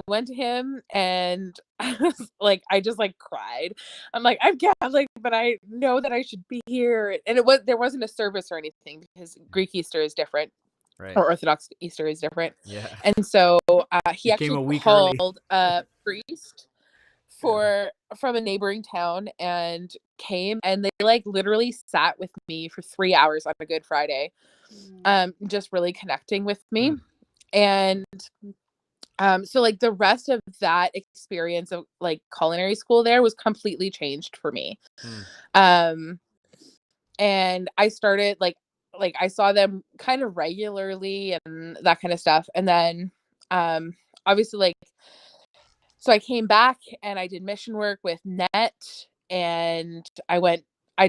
went to him, and I was like, I just like cried. I'm like, I'm Catholic, but I know that I should be here. And there wasn't a service or anything because Greek Easter is different, Right. or Orthodox Easter is different. Yeah. And so he You came a actually week early. called a priest from a neighboring town and came, and they like literally sat with me for 3 hours on a Good Friday, just really connecting with me. And so like the rest of that experience of like culinary school there was completely changed for me. And I started like I saw them kind of regularly and that kind of stuff. And then obviously like, so I came back and I did mission work with NET, and I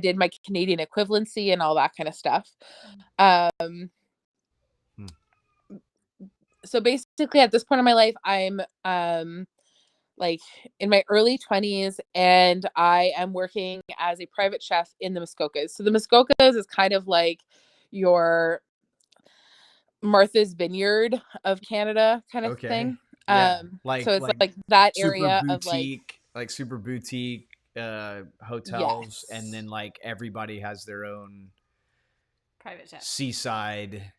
did my Canadian equivalency and all that kind of stuff. So basically at this point in my life, I'm like in my early 20s, and I am working as a private chef in the Muskokas. So the Muskokas is kind of like your Martha's Vineyard of Canada kind of thing. Yeah. So it's like that super area boutique, of super boutique hotels, Yes. and then like everybody has their own Private chef. seaside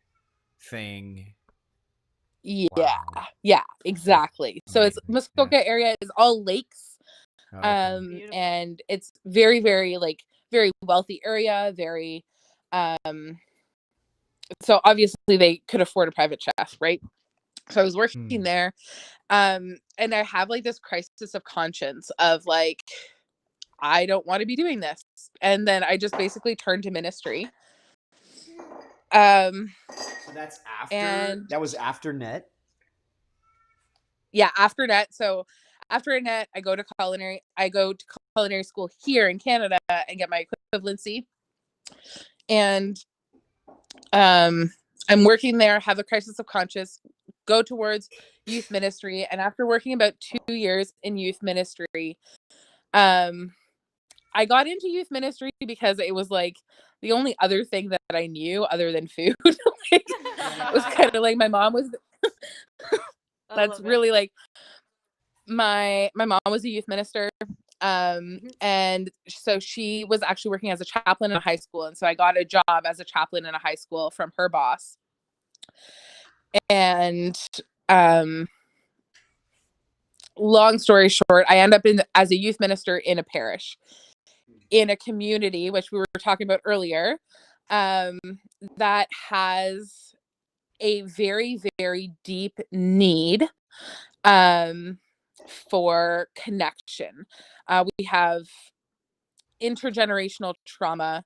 thing. yeah, Wow. yeah, exactly. So it's Amazing. Muskoka area is all lakes. Oh, okay. Beautiful. And it's very, very like very wealthy area, very so obviously they could afford a private chef, right? So I was working there, and I have like this crisis of conscience of like, I don't want to be doing this. And then I just basically turned to ministry. So that's after, and that was after NET? Yeah, after NET. So after NET, I go to culinary school here in Canada and get my equivalency. And I'm working there, have a crisis of conscience, go towards youth ministry. And after working about 2 years in youth ministry, I got into youth ministry because it was like the only other thing that I knew other than food. Like, it was kind of like my mom was that's really like my mom was a youth minister. And so she was actually working as a chaplain in a high school. And so I got a job as a chaplain in a high school from her boss. And long story short, I end up as a youth minister in a parish, in a community, which we were talking about earlier, that has a very, very deep need for connection. We have intergenerational trauma.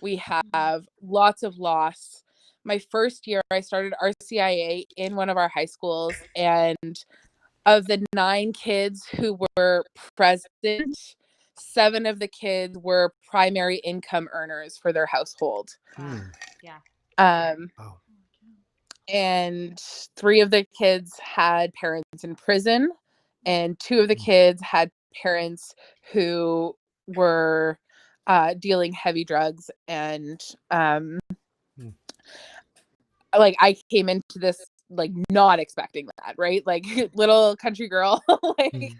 We have lots of loss. My first year, I started RCIA in one of our high schools, and of the 9 kids who were present, 7 of the kids were primary income earners for their household. Yeah. And 3 of the kids had parents in prison, and 2 of the kids had parents who were dealing heavy drugs. And like I came into this like not expecting that, right? Like little country girl, like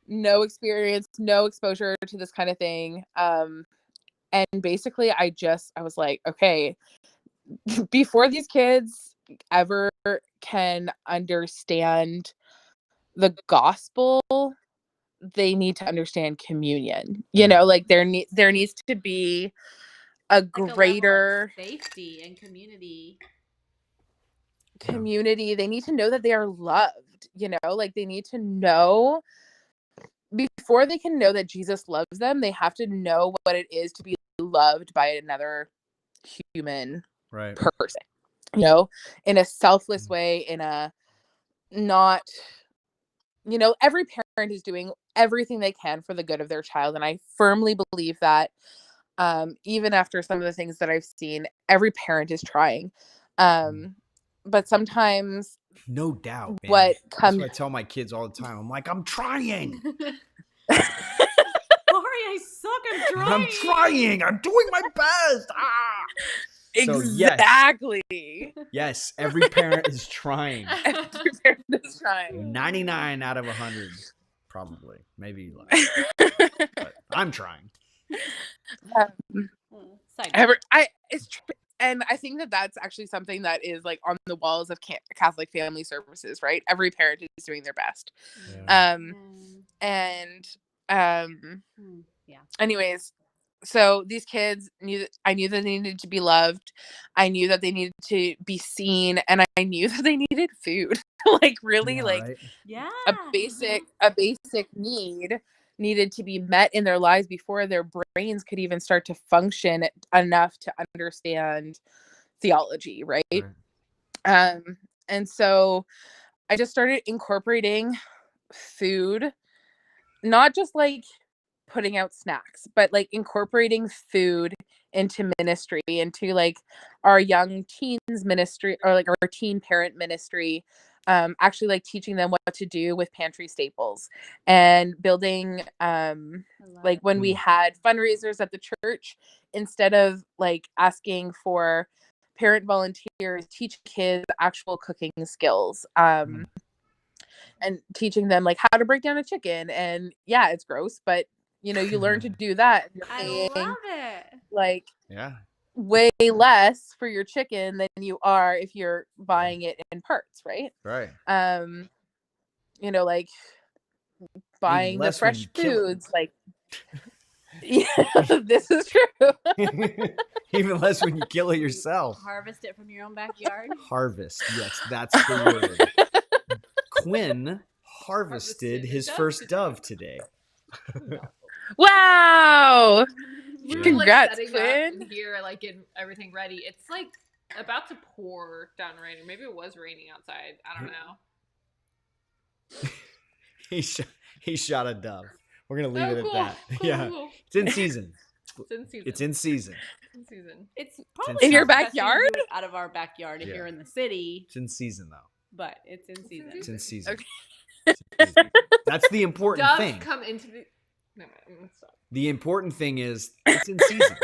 no experience, no exposure to this kind of thing. And basically I was like, okay, before these kids ever can understand the gospel, they need to understand communion. You know, like there needs to be a Like a level of greater safety and community. They need to know that they are loved, you know, like they need to know, before they can know that Jesus loves them, they have to know what it is to be loved by another human person, you know, in a selfless way, in a not, you know, every parent is doing everything they can for the good of their child. And I firmly believe that, even after some of the things that I've seen, every parent is trying. But sometimes, No doubt, man. what That's comes, what I tell my kids all the time. I'm like, I'm trying. Sorry, I suck. I'm trying. I'm trying. I'm doing my best. Ah. So, exactly. Yes, every parent is trying. Every parent is trying. 99 out of 100, probably, maybe less. But I'm trying. It's true. And I think that that's actually something that is like on the walls of Catholic family services, right? Every parent is doing their best. Yeah. Anyways, so these kids I knew that they needed to be loved. I knew that they needed to be seen, and I knew that they needed food. Like really, Right? a basic need needed to be met in their lives before their brains could even start to function enough to understand theology, right? And so I just started incorporating food, not just like putting out snacks, but like incorporating food into ministry, into like our young teens ministry, or like our teen parent ministry. Actually like teaching them what to do with pantry staples, and building like when we had fundraisers at the church, instead of like asking for parent volunteers, teach kids actual cooking skills, and teaching them like how to break down a chicken. And yeah, it's gross, but you know, you learn to do that. You're paying, I love it. like, Yeah. way less for your chicken than you are if you're buying it in parts, right? Right. You know, like buying the fresh foods, like, yeah, this is true. Even less when you kill it yourself. Harvest it from your own backyard. Harvest. Yes, that's the word. Quinn harvested his first dove today. Wow. We were Congrats, like setting Quinn. up here, like getting everything ready. It's like about to pour down rain, or maybe it was raining outside. I don't know. He shot a dove. We're gonna leave it at Cool, that. cool, Yeah, cool. it's in season. It's in season. It's in season. In season. It's probably in your not best to backyard? do it out of our backyard if you're in the city, It's in season though. but it's in season. It's in season. Okay. It's in season. That's the important Doves thing. come into the. No, I'm gonna stop. The important thing is it's in season.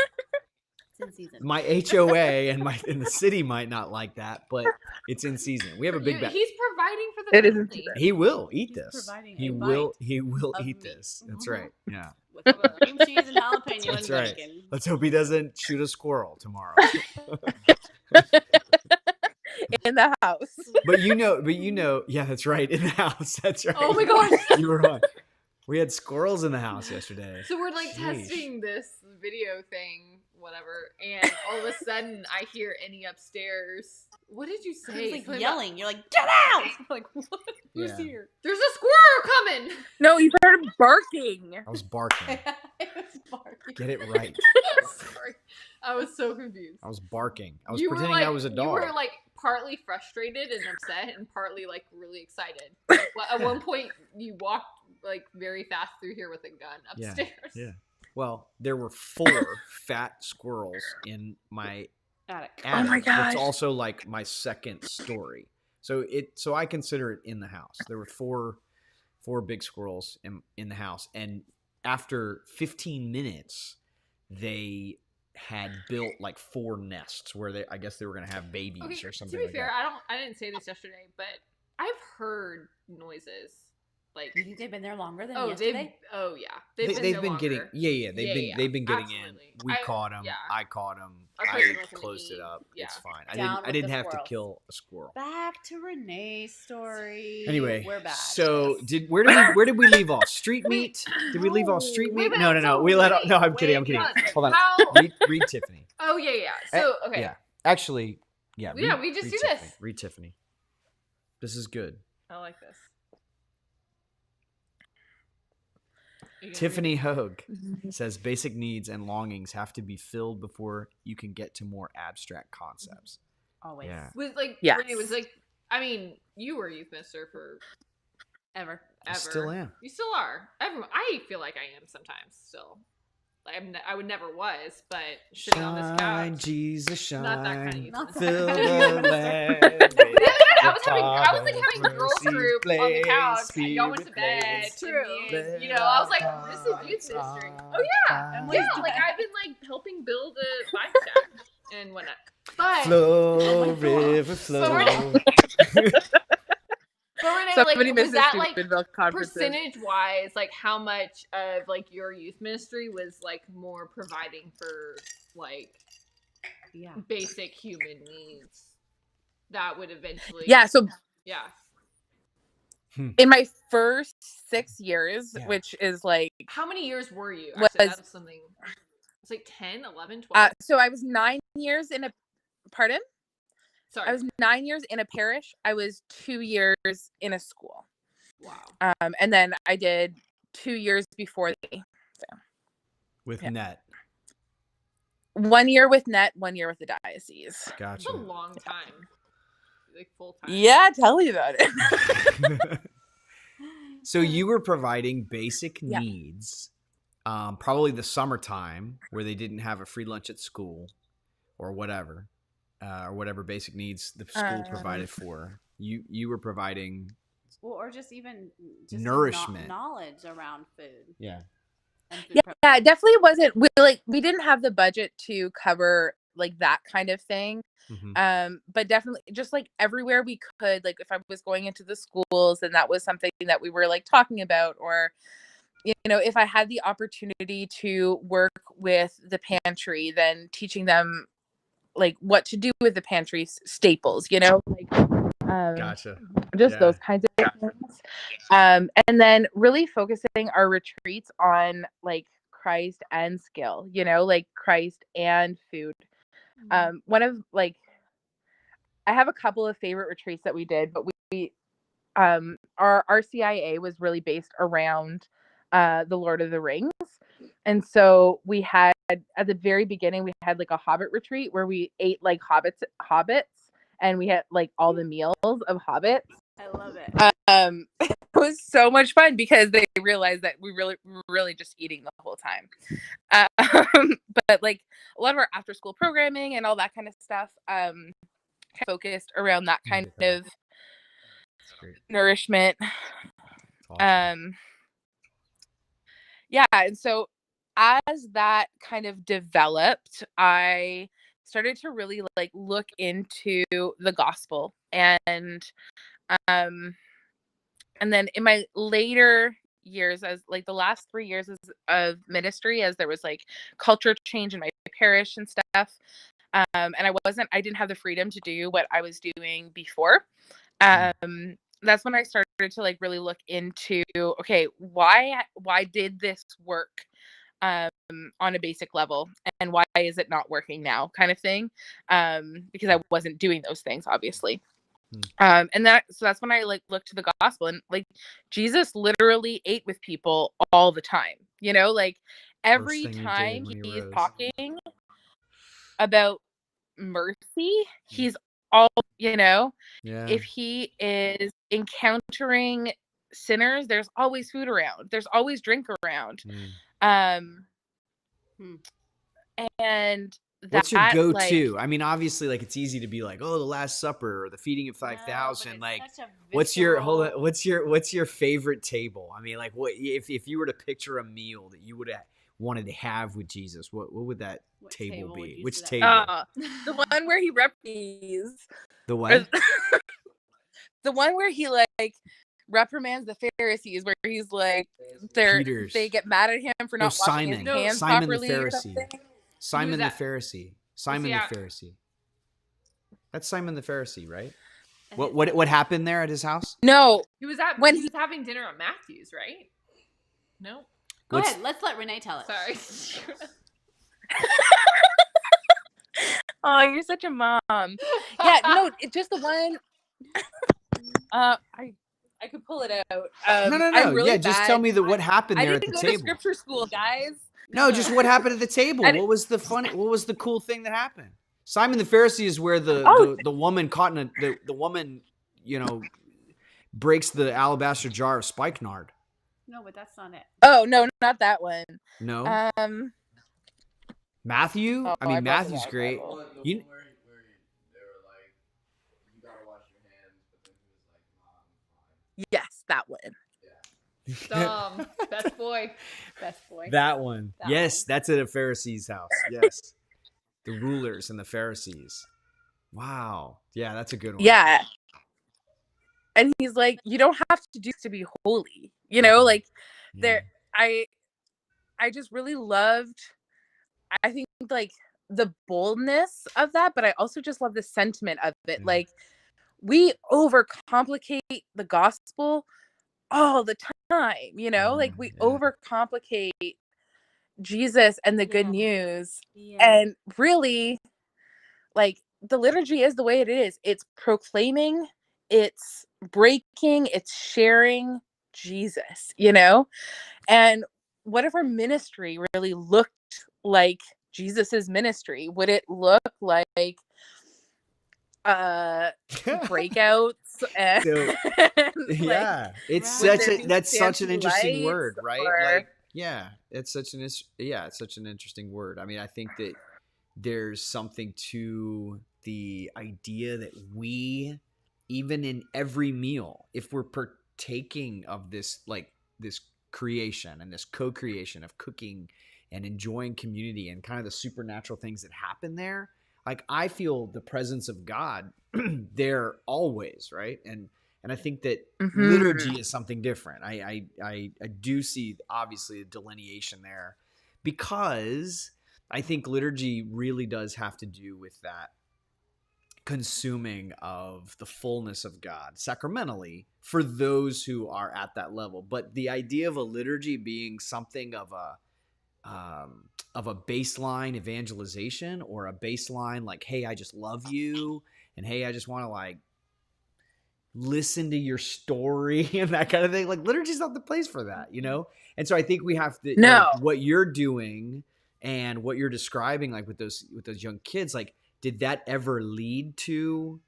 It's in season. My HOA and the city might not like that, but it's in season. We have a big He's providing for the It is in family. season. He will eat He's this. providing He a will of eat meat. this. That's right. Yeah. With cream cheese and jalapeno That's and right. bacon. Let's hope he doesn't shoot a squirrel tomorrow. In the house. But you know, yeah, that's right. In the house. That's right. Oh my gosh. You were on. We had squirrels in the house yesterday. So we're like Sheesh. testing this video thing, whatever, and all of a sudden I hear Annie upstairs. What did you say? It's Something like about- yelling. You're like, get out! I'm like, what? Who's Yeah. here? There's a squirrel coming. No, you started barking. I was barking. It was barking. Get it right. Sorry, I was so confused. I was barking. I was You were pretending like, I was a dog. You were like partly frustrated and upset, and partly like really excited. Well, at one point, you walked like very fast through here with a gun upstairs. Yeah. Well, there were 4 fat squirrels in my Attic. attic. Oh my gosh. It's also like my second story. So I consider it in the house. There were 4 big squirrels in the house, and after 15 minutes, they had built like 4 nests where I guess they were gonna have babies Okay, or to something be like fair, that. I didn't say this yesterday, but I've heard noises. Like, You think they've been there longer than oh, yesterday? they've been They've there been getting longer. they've been getting Absolutely. in. We caught them. Yeah. I caught them. Our I cousin was gonna closed it eat. up. Yeah. It's fine. Down I with didn't the have to squirrels. kill a squirrel. Back to Renee's story. Anyway, we're back. so Yes. where did we leave off? Street Wait, meat? Did we leave off street wait a meat? minute, No. so We let wait, no. I'm kidding. wait, Hold on. how- Read Tiffany. Oh yeah. So okay. Yeah. Actually, yeah. Yeah, we just read do Tiffany. this. Read Tiffany. This is good. I like this. Tiffany Hogue says basic needs and longings have to be filled before you can get to more abstract concepts. Always. Yeah. Was like Yes. Renee was like, I mean, you were a youth minister for Ever. I still am. You still are. Everyone. I feel like I am sometimes still. Like, I would never was, but sitting on this Shine, couch. Jesus, shine. Not that kind of youth Not minister. Fill that the kind land. The other day, I was Father, like having girls mercy, group on the couch. place, Y'all went to Spirit, bed. place. True. Let You know, I was like, our this is youth hearts ministry. on Oh yeah. fire. Yeah, like I've been like helping build a vibe shack and whatnot. But Flow, Oh my God. river, flow. But Renee, Somebody like, missed was the that like Stupidville conferences. percentage wise, like how much of like your youth ministry was like more providing for like Yeah. basic human needs that would eventually Yeah, so yeah. in my first 6 years, Yeah. which is like, How many years were you? Was- Actually, that's something. It's like 10, 11, 12. so I was 9 years in a, pardon? Sorry. I was 9 years in a parish. I was 2 years in a school. Wow. And then I did 2 years before With Yeah. net. 1 year with NET, 1 year with the diocese. It's Gotcha. a long time. Like full time. Yeah, tell me about it. So you were providing basic Yeah. needs, probably the summertime where they didn't have a free lunch at school or whatever basic needs the school provided for. You were providing Well, or just even just Nourishment. knowledge around food. yeah. And food Yeah, it definitely wasn't. We didn't have the budget to cover like that kind of thing. Mhm. But definitely just like everywhere we could, like if I was going into the schools and that was something that we were like talking about, or you know, if I had the opportunity to work with the pantry, then teaching them like what to do with the pantry staples, you know, like Gotcha. just Yeah. those kinds of things. And then really focusing our retreats on like Christ and skill, you know, like Christ and food. One of like, I have a couple of favorite retreats that we did, but we our RCIA was really based around the Lord of the Rings. And so we had at the very beginning we had like a Hobbit retreat where we ate like hobbits and we had like all the meals of hobbits. I love it. It was so much fun because they realized that we were really just eating the whole time. But like a lot of our after school programming and all that kind of stuff focused around that kind of That's great. nourishment. That's awesome. Yeah, and so as that kind of developed, I started to really like look into the gospel and then in my later years, as like the last 3 years of ministry, as there was like culture change in my parish and stuff, and I didn't have the freedom to do what I was doing before. That's when I started to like really look into, okay, why did this work on a basic level, and why is it not working now, kind of thing, because I wasn't doing those things, obviously. And that's when I like looked to the gospel, and like Jesus literally ate with people all the time, you know, like every thing he did time when he he's rose. talking about mercy, he's all, you know, Yeah. if he is encountering sinners, there's always food around, there's always drink around. And What's your that, go-to? like, I mean, obviously, like it's easy to be like, "Oh, the Last Supper" or the feeding of No, but 5,000. it's Like, such a what's your visceral- what's your favorite table? I mean, like, what if you were to picture a meal that you would wanted to have with Jesus, what would that What table table would be? you Which sit at? table? The one where he reprimands. The what? The one where he like reprimands the Pharisees, where he's like, Peter's. they get mad at him for No, not washing Simon. his hands Simon the properly or Pharisee. something. Simon the that? Pharisee. Simon Yeah. the Pharisee. That's Simon the Pharisee, right? And What happened there at his house? No, He was When he was having dinner at Matthew's, right? No. Go What's- ahead. Let's let Renee tell it. Sorry. oh, you're such a mom. Yeah, no, it's just the one. I could pull it out. No. I'm really just bad. tell me what happened I there at didn't the go to table. scripture school, guys. No, just what happened at the table. I What was the cool thing that happened? Simon the Pharisee is where the woman caught in the woman, breaks the alabaster jar of spikenard. No, but that's not it. Oh no, not that one. No. Matthew? Oh, I mean, I brought the Matthew's wrong great. Bible. The You- one where they were like, you gotta wash your hands, but then he was like, nah, I'm fine. Yes, that one. Best boy. Best boy. That one. That Yes, one. that's at a Pharisee's house. Yes. The rulers and the Pharisees. Wow. Yeah, that's a good one. Yeah. And he's like, you don't have to do this to be holy. Like Yeah. there I just really loved, I think, like the boldness of that, but I also just love the sentiment of it. Yeah. Like, we overcomplicate the gospel all the time, like we Yeah. overcomplicate Jesus and the good news. Yeah. And really, like, the liturgy is the way it is. It's proclaiming, it's breaking, it's sharing Jesus, And what if our ministry really looked like Jesus's ministry? Would it look like breakouts and, Yeah, it's Would that's such an fancy interesting lights, word, right? or- Like, it's such an interesting word. I mean, I think that there's something to the idea that we, even in every meal, if we're partaking of this, like this creation and this co-creation of cooking and enjoying community and kind of the supernatural things that happen there, like I feel the presence of God there always, right? And I think that liturgy is something different. I do see obviously a delineation there, because I think liturgy really does have to do with that consuming of the fullness of God sacramentally for those who are at that level. But the idea of a liturgy being something of a baseline evangelization, or a baseline like, hey, I just love you, and hey, I just want to like listen to your story and that kind of thing. Like, liturgy is not the place for that, And so I think we have to, No. like, what you're doing and what you're describing, like with those young kids, like, did that ever lead to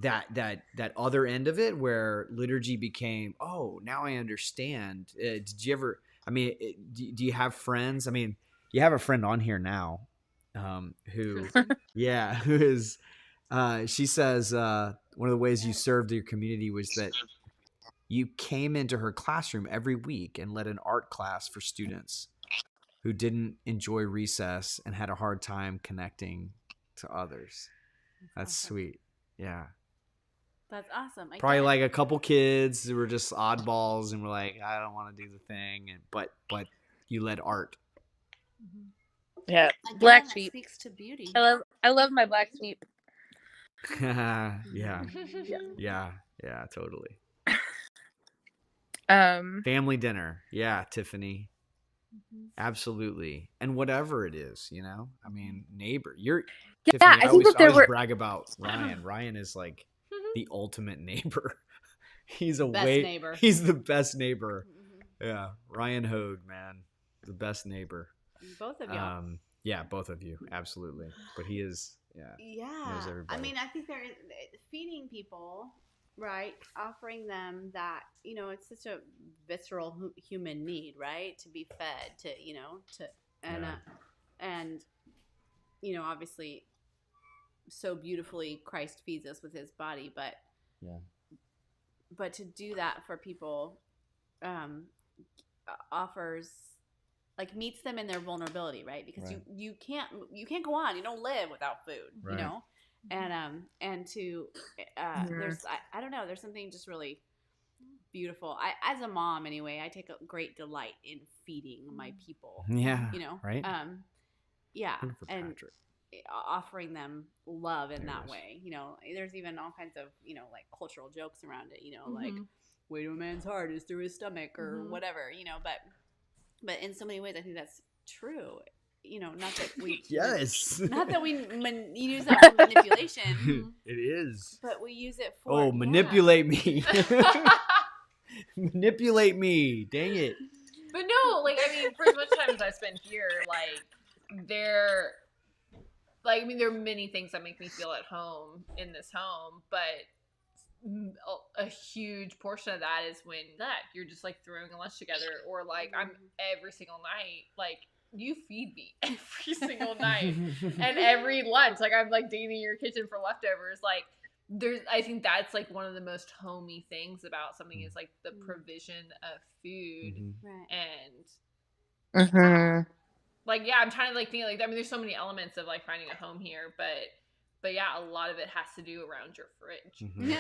that other end of it where liturgy became, oh, now I understand? Did you ever? I mean, do you have friends? I mean, you have a friend on here now, who is. She says one of the ways you served your community was that you came into her classroom every week and led an art class for students who didn't enjoy recess and had a hard time connecting to others. That's awesome. sweet. Yeah. That's awesome. Probably like a couple kids who were just oddballs and were like, I don't want to do the thing. But you led art. Yeah. Again, Black that sheep. speaks to beauty. I love my black sheep. Yeah. Yeah, totally. Family dinner. Yeah, Tiffany. Absolutely. And whatever it is, I mean, neighbor. Tiffany, I think that there always were brag about Ryan. Ryan is like the ultimate neighbor. He's neighbor. He's the best neighbor. Yeah. Ryan Hogue, man. The best neighbor. Both of y'all. Yeah, both of you. Absolutely. But he is, knows Yeah. I everybody. mean, I think they're feeding people, right? Offering them that, it's such a visceral human need, right? To be fed, and obviously so beautifully Christ feeds us with his body, but to do that for people offers like meets them in their vulnerability, right? Because Right. you can't go on. You don't live without food, Right. you know. And to there's I don't know. There's something just really beautiful. As a mom, anyway, I take a great delight in feeding my people. Yeah. You know, Right. Yeah, Good for and Patrick. offering them love in There it that is. way. You know, there's even all kinds of like cultural jokes around it. You know, like Mhm. way to a man's heart is through his stomach or Mhm. whatever. You know, but in so many ways, I think that's true. You know, not that we Yes. not that we use that for manipulation, It is. but we use it for Oh, manipulate me. Manipulate me. Dang it. But no, like I mean, for as much time as I spend here, like there are many things that make me feel at home in this home, but a huge portion of that is when you're just like throwing a lunch together, or like I'm every single night, like you feed me every single night, and every lunch, like I'm like digging in your kitchen for leftovers, like. I think that's like one of the most homey things about something is like the provision of food Mhm. and like I'm trying to like think like I mean there's so many elements of like finding a home here, but yeah, a lot of it has to do around your fridge. Mhm.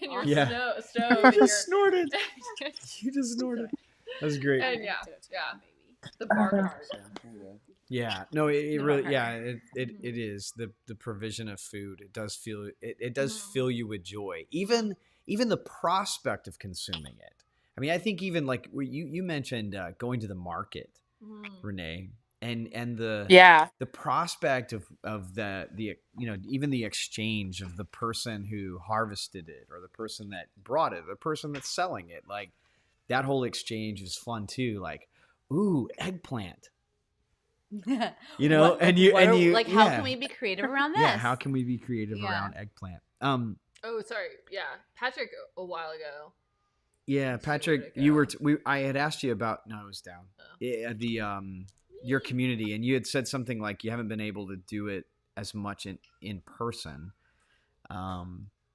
and your Yeah. stove You and just snorted. your You just snorted. That's great. and yeah, the bar cart. Yeah, no, it The really, bar yeah, cart. it is the provision of food. It does feel it does fill you with joy. Even the prospect of consuming it. I mean, I think even like you mentioned going to the market, Renee, and the prospect of the even the exchange of the person who harvested it or the person that brought it, the person that's selling it, like that whole exchange is fun too. Like, ooh, eggplant. You know, What- and you like how can we be creative around this? Yeah, how can we be creative around eggplant? Oh, sorry. Yeah, Patrick a while ago. Yeah, Let's see, where'd Patrick, it you go? were I had asked you about no, it was down. Your community, and you had said something like you haven't been able to do it as much in person.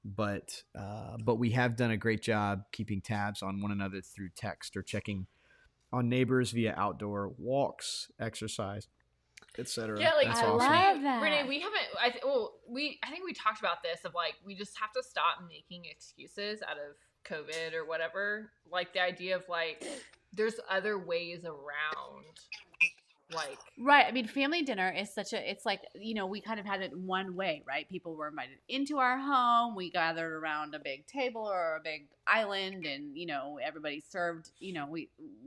But we have done a great job keeping tabs on one another through text or checking on neighbors via outdoor walks, exercise, etc. Yeah, like That's I awesome. love that. Renee, we haven't. I think we talked about this of like we just have to stop making excuses out of COVID or whatever. Like the idea of like there's other ways around. Like Right. I mean, family dinner is it's like, we kind of had it one way, right? People were invited into our home. We gathered around a big table or a big island and, everybody served,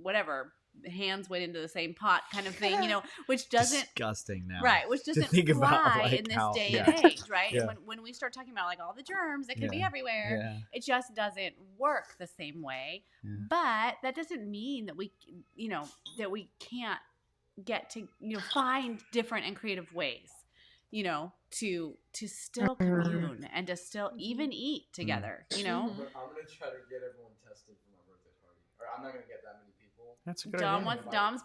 whatever, hands went into the same pot kind of thing, which doesn't, Disgusting now. right, which doesn't think about, fly like, in this how- day yeah. and age, right? Yeah. And when we start talking about like all the germs that could be Yeah. everywhere, Yeah. it just doesn't work the same way. Yeah. But that doesn't mean that we can't get to find different and creative ways to still commune and to still even eat together I'm gonna try to get everyone tested for my birthday party. Or I'm not gonna get that many people. That's a good Dom idea. wants Dom's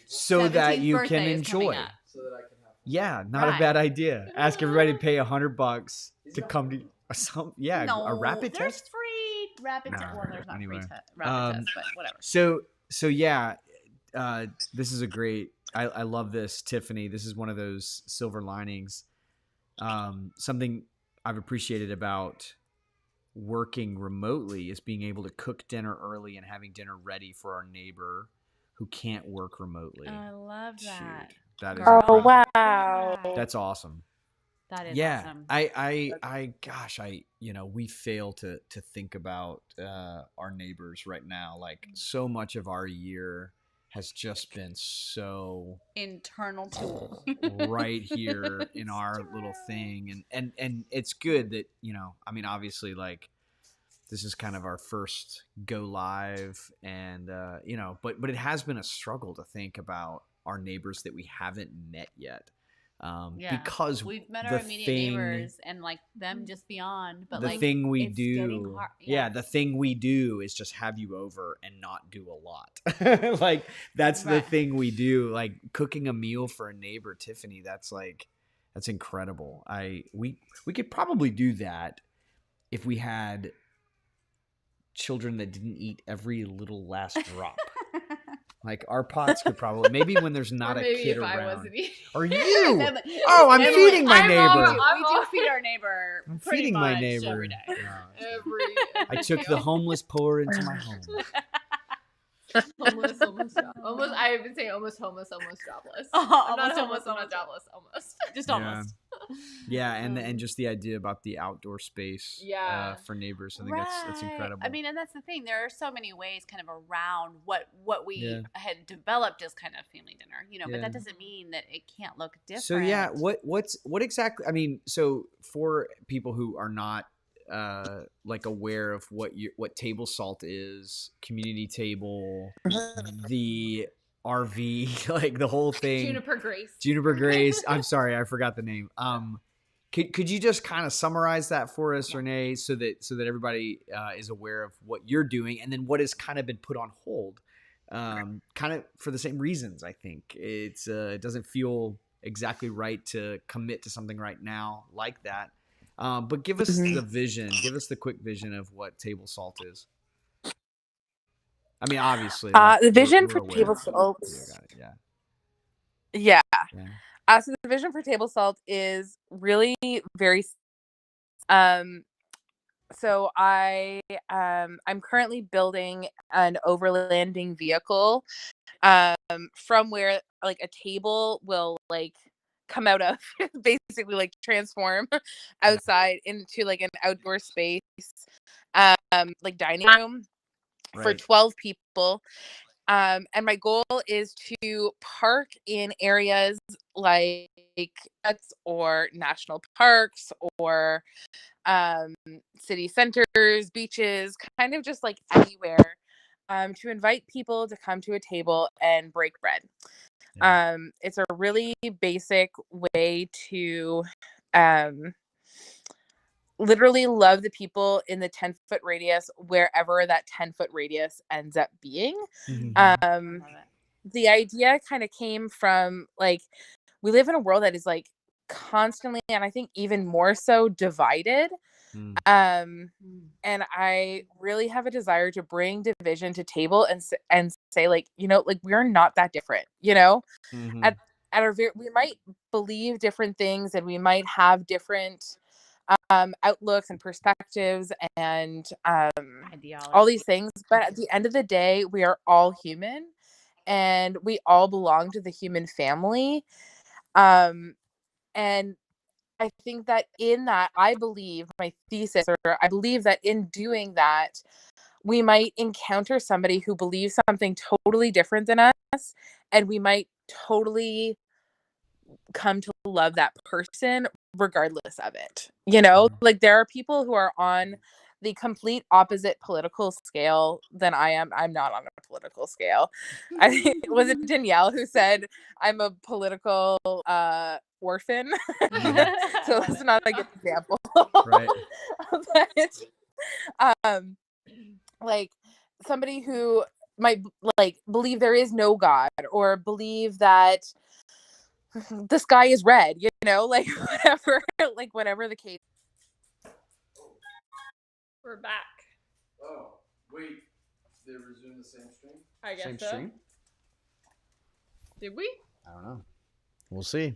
So that 17th you birthday can is coming enjoy. up. So that I can have fun. Yeah, not a Right. bad idea. Ask everybody to pay $100 Is to that come to fun? some. Yeah, No, a rapid there's test. free rapid test. No, Well, there's not anyway. rapid test, but whatever. So yeah, this is a great. I love this, Tiffany. This is one of those silver linings. Something I've appreciated about working remotely is being able to cook dinner early and having dinner ready for our neighbor who can't work remotely. I love that. Shoot, that is Girl. incredible. wow. That's awesome. That is Yeah, awesome. we fail to think about our neighbors right now. Like so much of our year has just been so Internal tool. right here in our little thing, and it's good that I mean, obviously, like this is kind of our first go live, and but it has been a struggle to think about our neighbors that we haven't met yet. Because we've met the our immediate thing- neighbors and like them just beyond, but the like thing we it's getting do, hard. yeah, the thing we do is just have you over and not do a lot. Like that's the Right. thing we do. Like cooking a meal for a neighbor, Tiffany. That's incredible. We could probably do that if we had children that didn't eat every little last drop. Like our pots could probably maybe when there's not or a maybe kid if I around. wasn't eating. Or you? Emily- Oh, I'm Emily, feeding my I'm neighbor. all- We do feed our neighbor I'm pretty feeding much my neighbor. every day. I Every took the meal. homeless poor into my home. almost almost. I've been saying almost homeless, almost jobless. Oh, I'm not almost homeless. I'm almost, not jobless. Almost. Just Yeah. almost. Yeah, and just the idea about the outdoor space Yeah. for neighbors. I think that's incredible. I mean, and that's the thing. There are so many ways kind of around what we Yeah. had developed as kind of family dinner, but Yeah. that doesn't mean that it can't look different. So yeah, what exactly? I mean, so for people who are not like aware of what table salt is, community table, the RV, like the whole thing. Juniper Grace. Juniper Grace. I'm sorry, I forgot the name. Could you just kind of summarize that for us, Renee, so that everybody is aware of what you're doing, and then what has kind of been put on hold, kind of for the same reasons. I think it doesn't feel exactly right to commit to something right now like that. But give us the vision. Give us the quick vision of what table salt is. I mean, obviously, The vision we're for aware. table salt. Yeah. Yeah. Yeah. So the vision for table salt is really very. So I'm currently building an overlanding vehicle, from where like a table will like come out of, basically like transform outside into like an outdoor space, like dining room for Right. 12 people. And my goal is to park in areas like huts or national parks or city centers, beaches, kind of just like anywhere, to invite people to come to a table and break bread. Yeah. It's a really basic way to literally love the people in the 10-foot radius, wherever that 10-foot radius ends up being. Mhm. The idea kind of came from like, we live in a world that is like constantly, and I think even more so, divided. Mm. And I really have a desire to bring division to table and say like, like we're not that different, Mhm. at our we might believe different things, and we might have different outlooks and perspectives and all these things, but at the end of the day, we are all human, and we all belong to the human family. And I think that in that, I believe my thesis, or I believe that in doing that, we might encounter somebody who believes something totally different than us, and we might totally come to love that person regardless of it. Like there are people who are on the complete opposite political scale than I am. I'm not on a political scale. I think was it Danielle who said I'm a political orphan. So that's not a good example. Right. But like somebody who might like believe there is no God, or believe that the sky is red, like whatever the case. We're back. Oh, wait. Did it resume the same stream? I guess Same so. stream? Did we? I don't know. We'll see.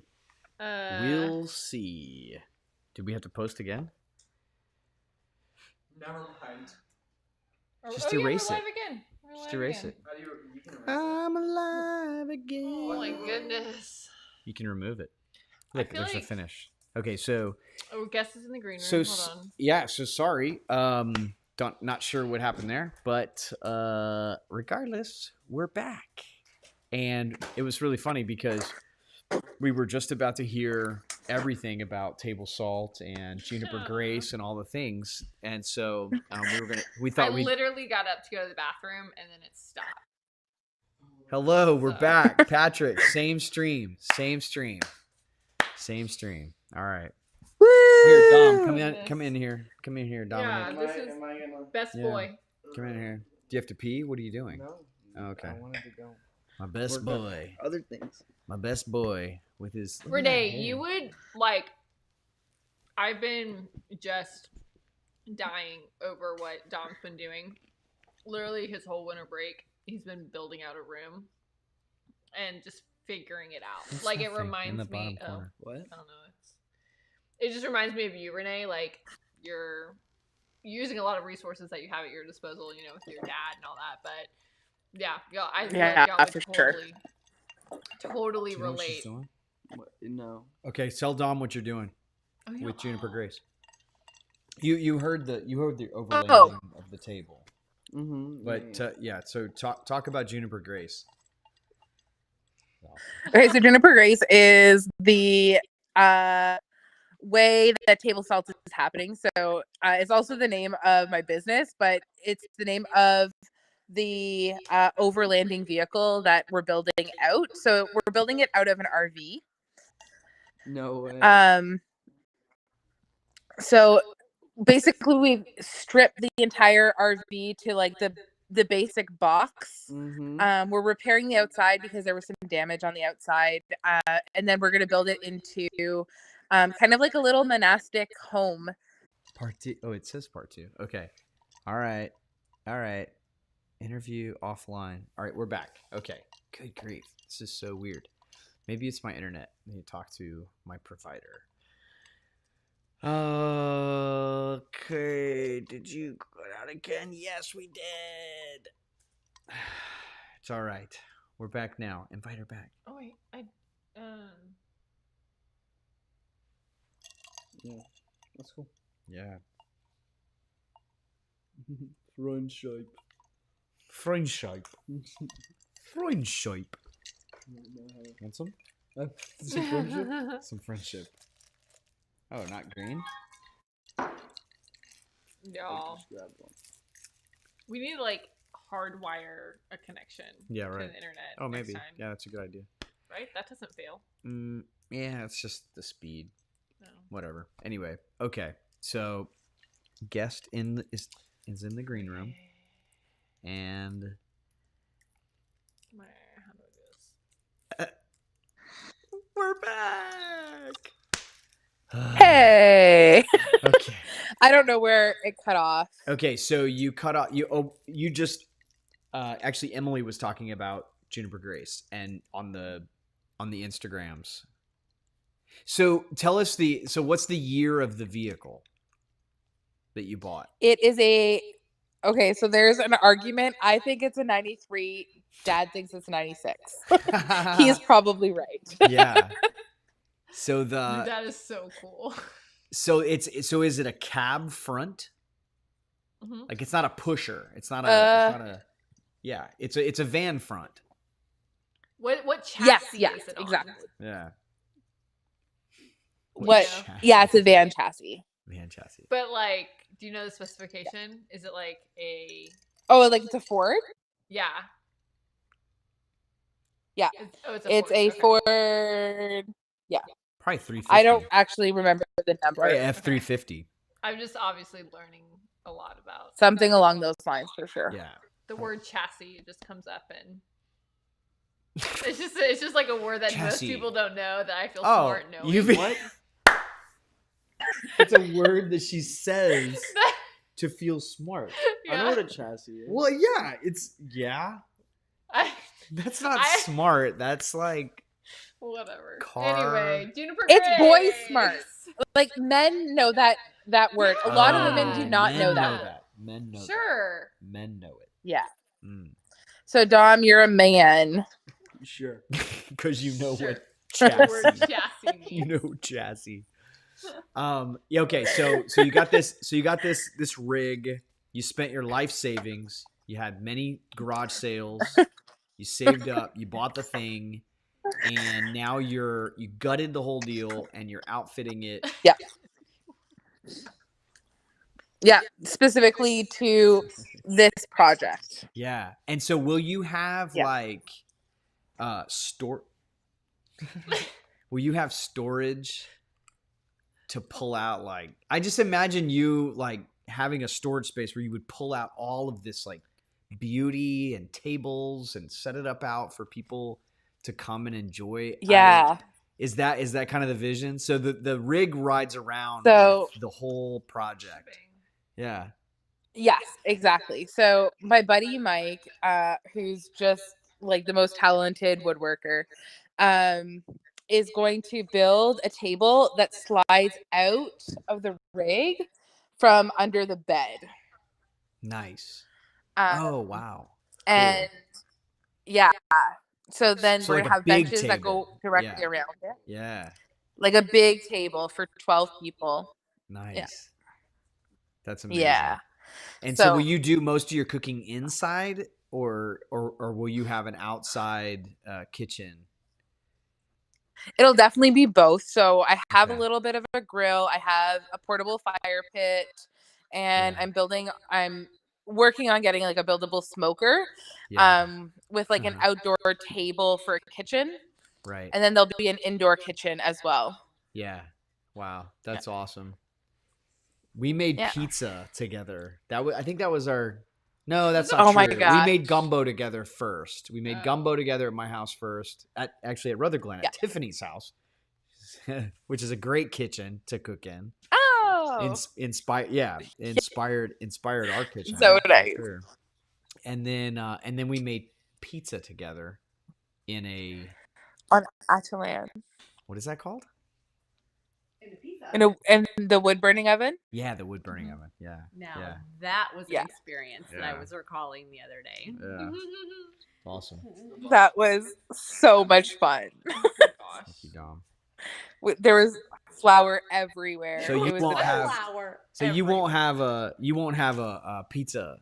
We'll see. Did we have to post again? Never mind. Just yeah, erase we're it. live again. We're Just live erase again. it. How do you can erase it? I'm alive again. Oh my goodness. You can remove it. I Look, feel there's a like- finish. Okay, so Oh, guest is in the green room. so Hold on. yeah, so sorry. Not sure what happened there, but regardless, we're back. And it was really funny because we were just about to hear everything about table salt and Juniper Grace and all the things, and so we thought I we literally got up to go to the bathroom and then it stopped. hello, we're So- back, Patrick. Same stream. All right, here, Dom, come in here, Dominic. Yeah, Am this I- is am I gonna? best Yeah. boy. Come in here. Do you have to pee? What are you doing? No. Oh, okay. I wanted to go. My best work on boy. Other things. My best boy with his look at that Renee, hair. you would like. I've been just dying over what Dom's been doing. Literally, his whole winter break, he's been building out a room and just figuring it out. What's Like that it thing in reminds the bottom me of corner? What? I don't know. It just reminds me of you, Renee. Like you're using a lot of resources that you have at your disposal, you know, with your dad and all that. But yeah, I feel like y'all would for sure. totally Do you know what she's relate. doing? What? No. Okay, tell Dom what you're doing Oh, you with know- Juniper Grace. You heard the overlanding Oh. of the table, Mm-hmm. but so talk about Juniper Grace. Okay, so Juniper Grace is the way that table salt is happening. So it's also the name of my business, but it's the name of the overlanding vehicle that we're building out. So we're building it out of an RV. No way. So basically we've stripped the entire RV to like the basic box. Mm-hmm. We're repairing the outside because there was some damage on the outside, and then we're going to build it into kind of like a little monastic home. Part 2. Oh, it says part 2. Okay. All right. Interview offline. All right, we're back. Okay. Good grief. This is so weird. Maybe it's my internet. I need to talk to my provider. Okay. Did you go out again? Yes, we did. It's all right. We're back now. Invite her back. Oh wait, Yeah. That's cool. Yeah. Friendship. Friendship. Friendship. Want some? Some friendship? Some friendship. Oh, not green? y'all. Just grab one. We need to like hardwire a connection Yeah, to right. the internet. Oh, next maybe. time, Yeah, that's a good idea. right? That doesn't fail. Yeah, it's just the speed. No. Whatever. Anyway, okay. So, guest is in the green room, and How do I do this? we're back. Hey, Okay. I don't know where it cut off. Okay. So you cut off. You just actually Emily was talking about Juniper Grace and on the Instagrams. So tell us what's the year of the vehicle that you bought? It is okay. So there's an argument. I think it's a 93. Dad thinks it's a 96. He is probably right. Yeah. So Dude, that is so cool. so is it a cab front? Mm-hmm. Like it's not a pusher. It's not a yeah. It's a van front. What chassis Yes, is it on? exactly. Yeah. What? Chassis. Yeah, it's a van chassis. Van chassis. But like, do you know the specification? Is it like a Oh, like it's a Ford? yeah? Yeah. It's a Ford. It's a Okay. Ford. Probably 350. I don't actually remember the number. Probably F350. I'm just obviously learning a lot about Something along those lines for sure. Yeah. the word chassis. It just comes up and it's just like a word that most Chassis. people don't know that I feel Oh, smart knowing. you've what? It's a word that she says to feel smart. I know what a chassis is. Well, yeah, that's not I- smart. That's like Whatever. Car. Anyway, Juniper It's boy Grace. smart. Like men know that word. A lot of women do not men know that. Men know Sure. that. Men know it. Yeah. Mm. So Dom, you're a man. Sure. Because you know Sure. what The word chassis. chassis means. You know chassis. Yeah, okay, so you got this rig. You spent your life savings. You had many garage sales. You saved up, you bought the thing, and now you gutted the whole deal and you're outfitting it. Yeah, specifically to this project. Yeah. And so will you have Yeah. like will you have storage to pull out like I just imagine you like having a storage space where you would pull out all of this like beauty and tables and set it up out for people to come and enjoy. Yeah. Is that kind of the vision? So the rig rides around So- with the whole project. Yeah. Yes, exactly. So my buddy Mike, who's just like the most talented woodworker, is going to build a table that slides out of the rig from under the bed. Nice. Um, Oh wow. and yeah, so then So we're like gonna a have big benches that go table. directly Yeah. around it, Yeah. like a big table for 12 people. Nice. That's amazing. Yeah. And so will So you do most of your cooking inside or will you have an outside kitchen? it'll definitely be both. So I have a Okay. little bit of a grill. I have a portable fire pit, and Yeah. I'm working on getting like a buildable smoker, Yeah. with like an outdoor table for a kitchen, Right. and then there'll be an indoor kitchen as well. Yeah. Wow. That's awesome. We made Yeah. pizza together. I think that was our. No, that's not Oh my true. We made gosh. gumbo together first. We made Oh. gumbo together at my house first. Actually at Rutherglen Yeah. at Tiffany's house, which is a great kitchen to cook in. Oh, Inspired our kitchen. so for nice. sure. And then we made pizza together in a On Atalan. what is that called? In the wood burning oven. Yeah, the wood burning oven. Yeah. Now Yeah. that was Yeah. an experience that Yeah. I was recalling the other day. Yeah. Awesome. That was so much fun. Gosh. Thank you, Dom. There was flour everywhere. So you It was won't the best. have- flour. So you won't have a pizza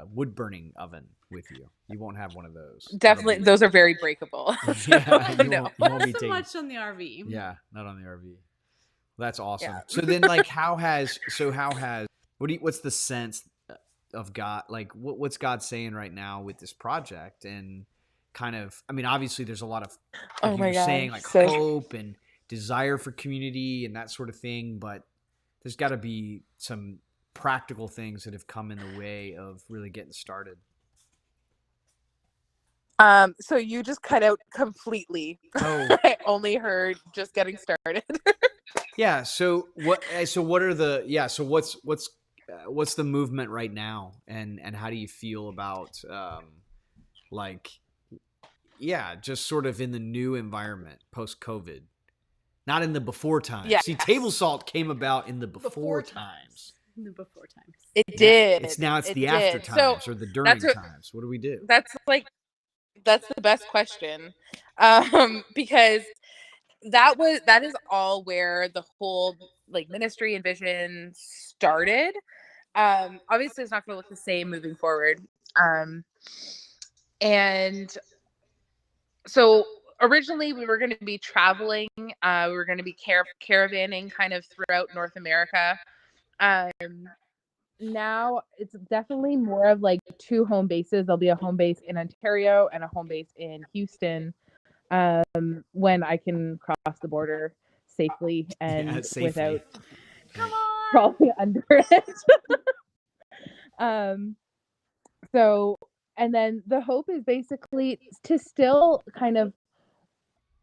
wood burning oven with you. You won't have one of those. Definitely, those are very breakable. Yeah, you No. won't, you won't be Not so taking. much on the RV. Yeah, not on the RV. That's awesome. Yeah. So then, like, what's the sense of God? Like, what's God saying right now with this project? And kind of, I mean, obviously, there's a lot of, like Oh you my were God. saying, like So- hope and desire for community and that sort of thing. But there's got to be some practical things that have come in the way of really getting started. So you just cut out completely. Oh, I only heard just getting started. yeah. So what? So what are the? Yeah. So what's the movement right now, and how do you feel about like, yeah, just sort of in the new environment post COVID, not in the before times. Yeah. See, table salt came about in the before Before times. The before times. It did. It's now it's It the after did. So times or the during that's what- times. What do we do? that's the best question, because that is all where the whole like ministry and vision started. Obviously it's not going to look the same moving forward, and so originally we were going to be traveling, we were going to be caravanning kind of throughout North America. Now it's definitely more of like 2 home bases. There'll be a home base in Ontario and a home base in Houston, when I can cross the border safely and Yeah, safely. without Come on. crawling under it. So, and then the hope is basically to still kind of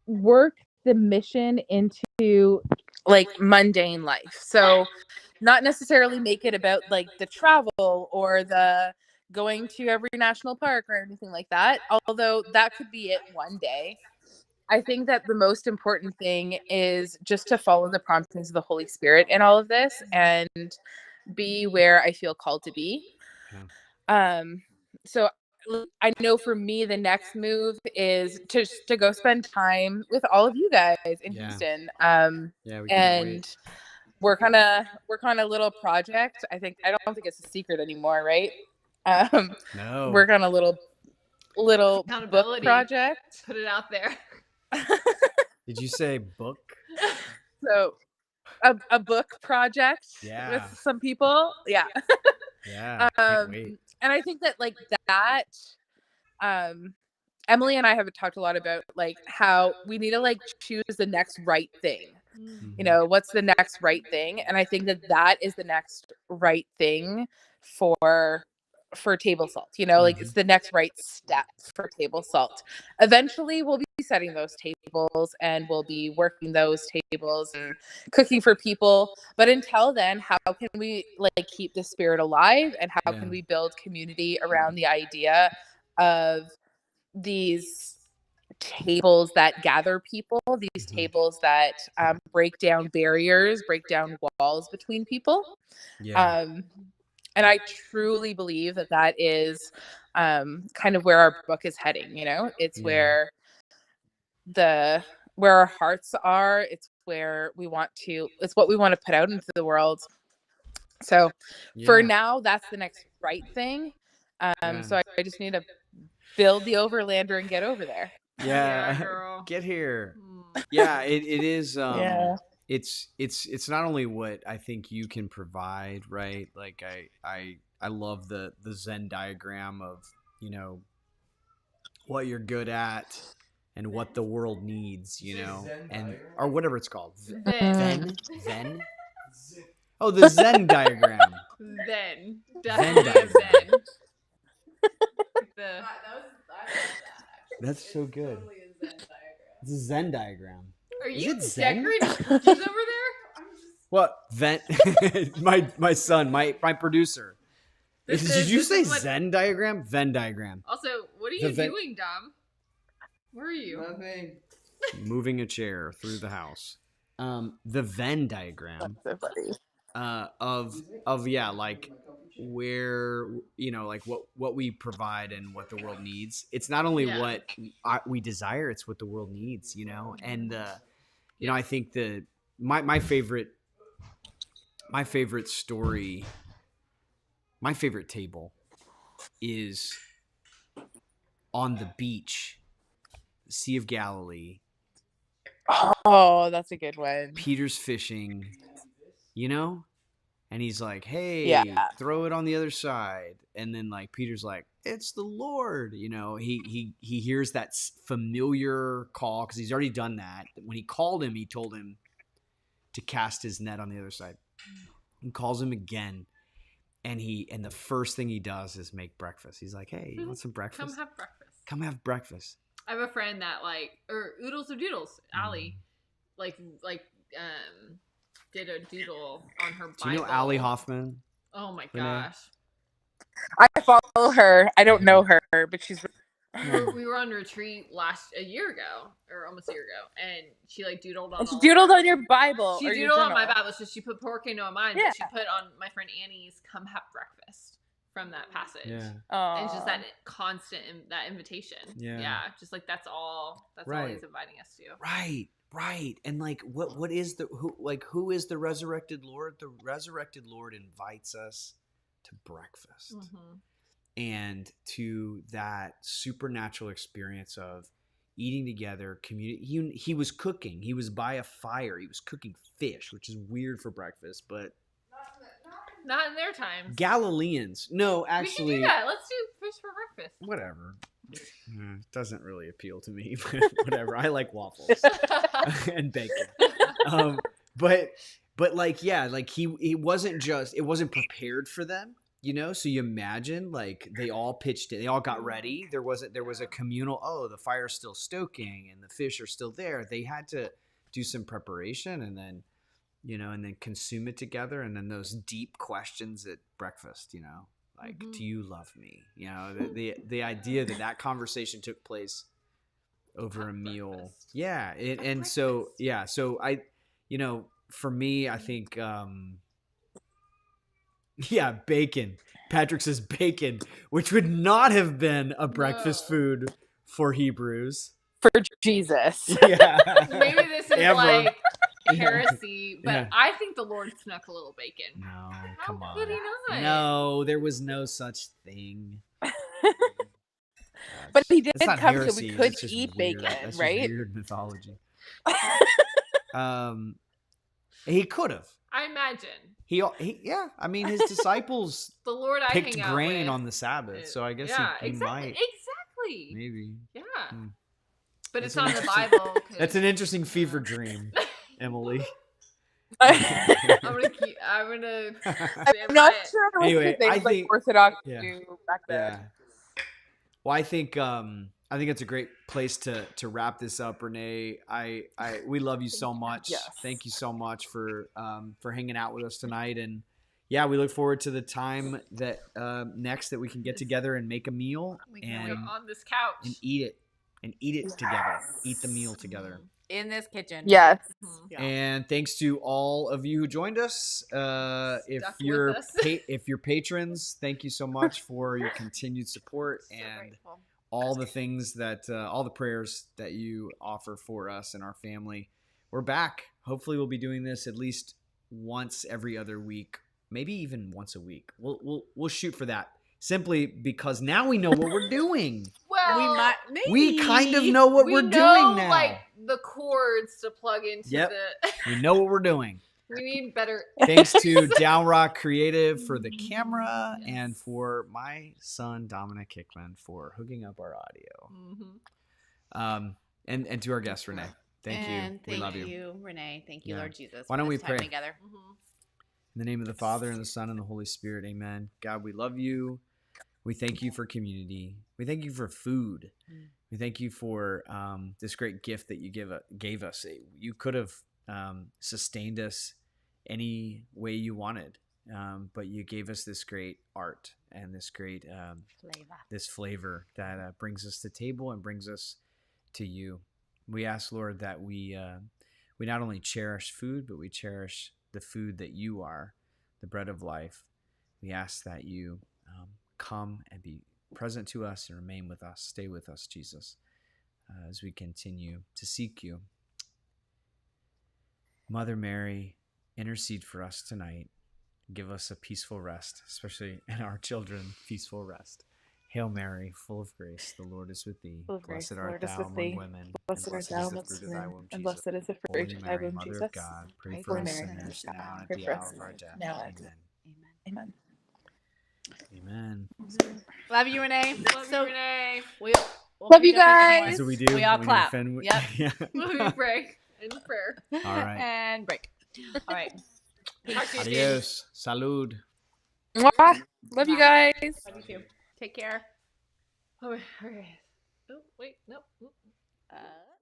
work the mission into like mundane life. So not necessarily make it about like the travel or the going to every national park or anything like that, although that could be it one day. I think that the most important thing is just to follow the promptings of the Holy Spirit in all of this and be where I feel called to be. So I know for me, the next move is to go spend time with all of you guys in Yeah. Houston. Yeah, we can't And wait. work on a little project. I don't think it's a secret anymore, right? No. Work on a little book Accountability. project. Put it out there. Did you say book? So a book project Yeah. with some people. Yeah. Yeah. Can't wait. And I think that like that, Emily and I have talked a lot about like how we need to like choose the next right thing. Mhm. You know, what's the next right thing? And I think that is the next right thing for table salt. You know, like it's the next right step for table salt. Eventually we'll be setting those tables and we'll be working those tables and cooking for people. But until then, how can we like keep the spirit alive, and how Yeah. can we build community around the idea of these tables that gather people, these tables that break down barriers, break down walls between people. Yeah. And I truly believe that that is kind of where our book is heading. You know, it's Yeah. where our hearts are. It's where we want to. It's what we want to put out into the world. So for Yeah. now, that's the next right thing. Yeah. So I just need to build the overlander and get over there. Yeah. girl. Get here. Hmm. Yeah, it is Yeah. it's not only what I think you can provide, right? Like I love the Zen diagram of, you know, what you're good at and what the world needs, you know, and or whatever it's called. Zen? Oh, the Zen diagram. Then. Venn Definitely diagram. then. The, I love that. That's so good. Totally a Zen diagram. It's a Zen diagram. are Is you it Zen? decorating cookies over there? What? My son, my producer. Did you say what, Zen diagram? Venn diagram. Also, what are The you Venn- doing, Dom? Where are you? Nothing. Moving a chair through the house. The Venn diagram So funny. of yeah, like where, you know, like what we provide and what the world needs. It's not only Yeah. what we desire, it's what the world needs, you know. And you know, I think my favorite story, my favorite table is on the beach, Sea of Galilee. Oh, that's a good one. Peter's fishing, you know, and he's like, "Hey, Yeah. throw it on the other side." And then like Peter's like, "It's the Lord," you know. He hears that familiar call because he's already done that. When he called him, he told him to cast his net on the other side. He calls him again, and the first thing he does is make breakfast. He's like, "Hey, you want some breakfast? Come have breakfast. Come have breakfast." I have a friend that or Oodles or Doodles, Allie, like did a doodle on her Bible. Do you know Allie Hoffman? Oh my Renee? gosh. I follow her. I don't know her, but she's. We were on retreat a year ago, or almost a year ago, and she like doodled on. And she all doodled of her- on your Bible. She or your doodled on my journal. Bible, so she put porcino on mine, Yeah. but she put on my friend Annie's "Come have breakfast" from that passage. Yeah. And just Aw. that constant that invitation. Yeah. Just like that's all Right. he's inviting us to. Right. And like what is who is the resurrected Lord? The resurrected Lord invites us to breakfast. Mm-hmm. And to that supernatural experience of eating together, community. He was cooking. He was by a fire. He was cooking fish, which is weird for breakfast, but Not in their times. Galileans. No, We actually, should do that. Let's do fish for breakfast. whatever. Doesn't really appeal to me, but whatever. I like waffles and bacon. But like, yeah, like he wasn't just, it wasn't prepared for them, you know? So you imagine like they all pitched it. They all got ready. There was a communal, oh, the fire's still stoking and the fish are still there. They had to do some preparation and then, you know, and then consume it together. And then those deep questions at breakfast, you know, like, do you love me? You know, the idea that conversation took place over a meal. Breakfast. Yeah. And so, yeah. So I, you know, for me, I think, yeah, bacon. Patrick says bacon, which would not have been a breakfast No. food for Hebrews. For Jesus. Yeah. Maybe this is Ever. like heresy, but Yeah. I think the Lord snuck a little bacon. No, How come on. could he not? No, there was no such thing. But he did It's not come so heresy, we could it's just eat weird. bacon, That's just right? weird mythology. He could have. I imagine He yeah. I mean, his disciples the Lord I picked hang out grain with, on the Sabbath, so I guess he exactly, might. exactly. Maybe. Yeah, Hmm. but That's it's not an in the Bible. 'Cause That's an interesting fever dream, Emily. I'm gonna. I'm not sure what Anyway, the things I like think- Orthodox yeah. do back then. Yeah. Well, I think it's a great place to wrap this up, Renee. We love you so much. Yes. Thank you so much for hanging out with us tonight. And yeah, we look forward to the time that next that we can get together and make a meal We can wait and on this couch. eat it together. Eat the meal together. In this kitchen. Yes. Mhm. Yeah. And thanks to all of you who joined us. If Stuck you're with us. if you're patrons, thank you so much for your continued support So and grateful. all the things that all the prayers that you offer for us and our family. We're back. Hopefully, we'll be doing this at least once every other week, maybe even once a week. We'll shoot for that. Simply because now we know what we're doing. Well, We might. Maybe. We kind of know what we we're know, doing now. like the cords to plug into Yep. the. We know what we're doing. We need better. Thanks to Downrock Creative for the camera Yes. and for my son Dominic Hickman for hooking up our audio. Mhm. And to our guest Renee. Thank you. And We love thank you. Renee. Thank you, Yeah. Lord Jesus. Why don't for we this time pray? together? Mhm. In the name of the Father and the Son and the Holy Spirit, amen. God, we love you. We thank you for community. We thank you for food. We thank you for this great gift that you gave us. You could have sustained us any way you wanted, but you gave us this great art and this great flavor that brings us to the table and brings us to you. We ask, Lord, that we not only cherish food, but we cherish the food that you are, the bread of life. We ask that you come and be present to us and remain with us. Stay with us, Jesus, as we continue to seek you. Mother Mary, intercede for us tonight. Give us a peaceful rest, especially in our children, peaceful rest. Hail Mary, full of grace, the Lord is with thee. Full of grace, Blessed the art Lord is thou with among thee. women, Blessed and art blessed thou is the amongst fruit of thy women, womb, and Jesus. blessed is the fruit Holy of thy Mary, womb, Mother Jesus. of God, pray for Holy us Mary, sinners, now and at pray the for hour us of our death. now Amen. Amen. Amen. Love you, Renee. Love you, Renee. We'll Love meet you up with more. guys. That's what we do. We all when clap. You offend, Yep. yeah. We pray in prayer. All right. And break. All right. Talk to you soon. Adios. Salud. Mwah. Love you guys. Love you too. Take care. Okay. Oh, wait. Nope. Uh,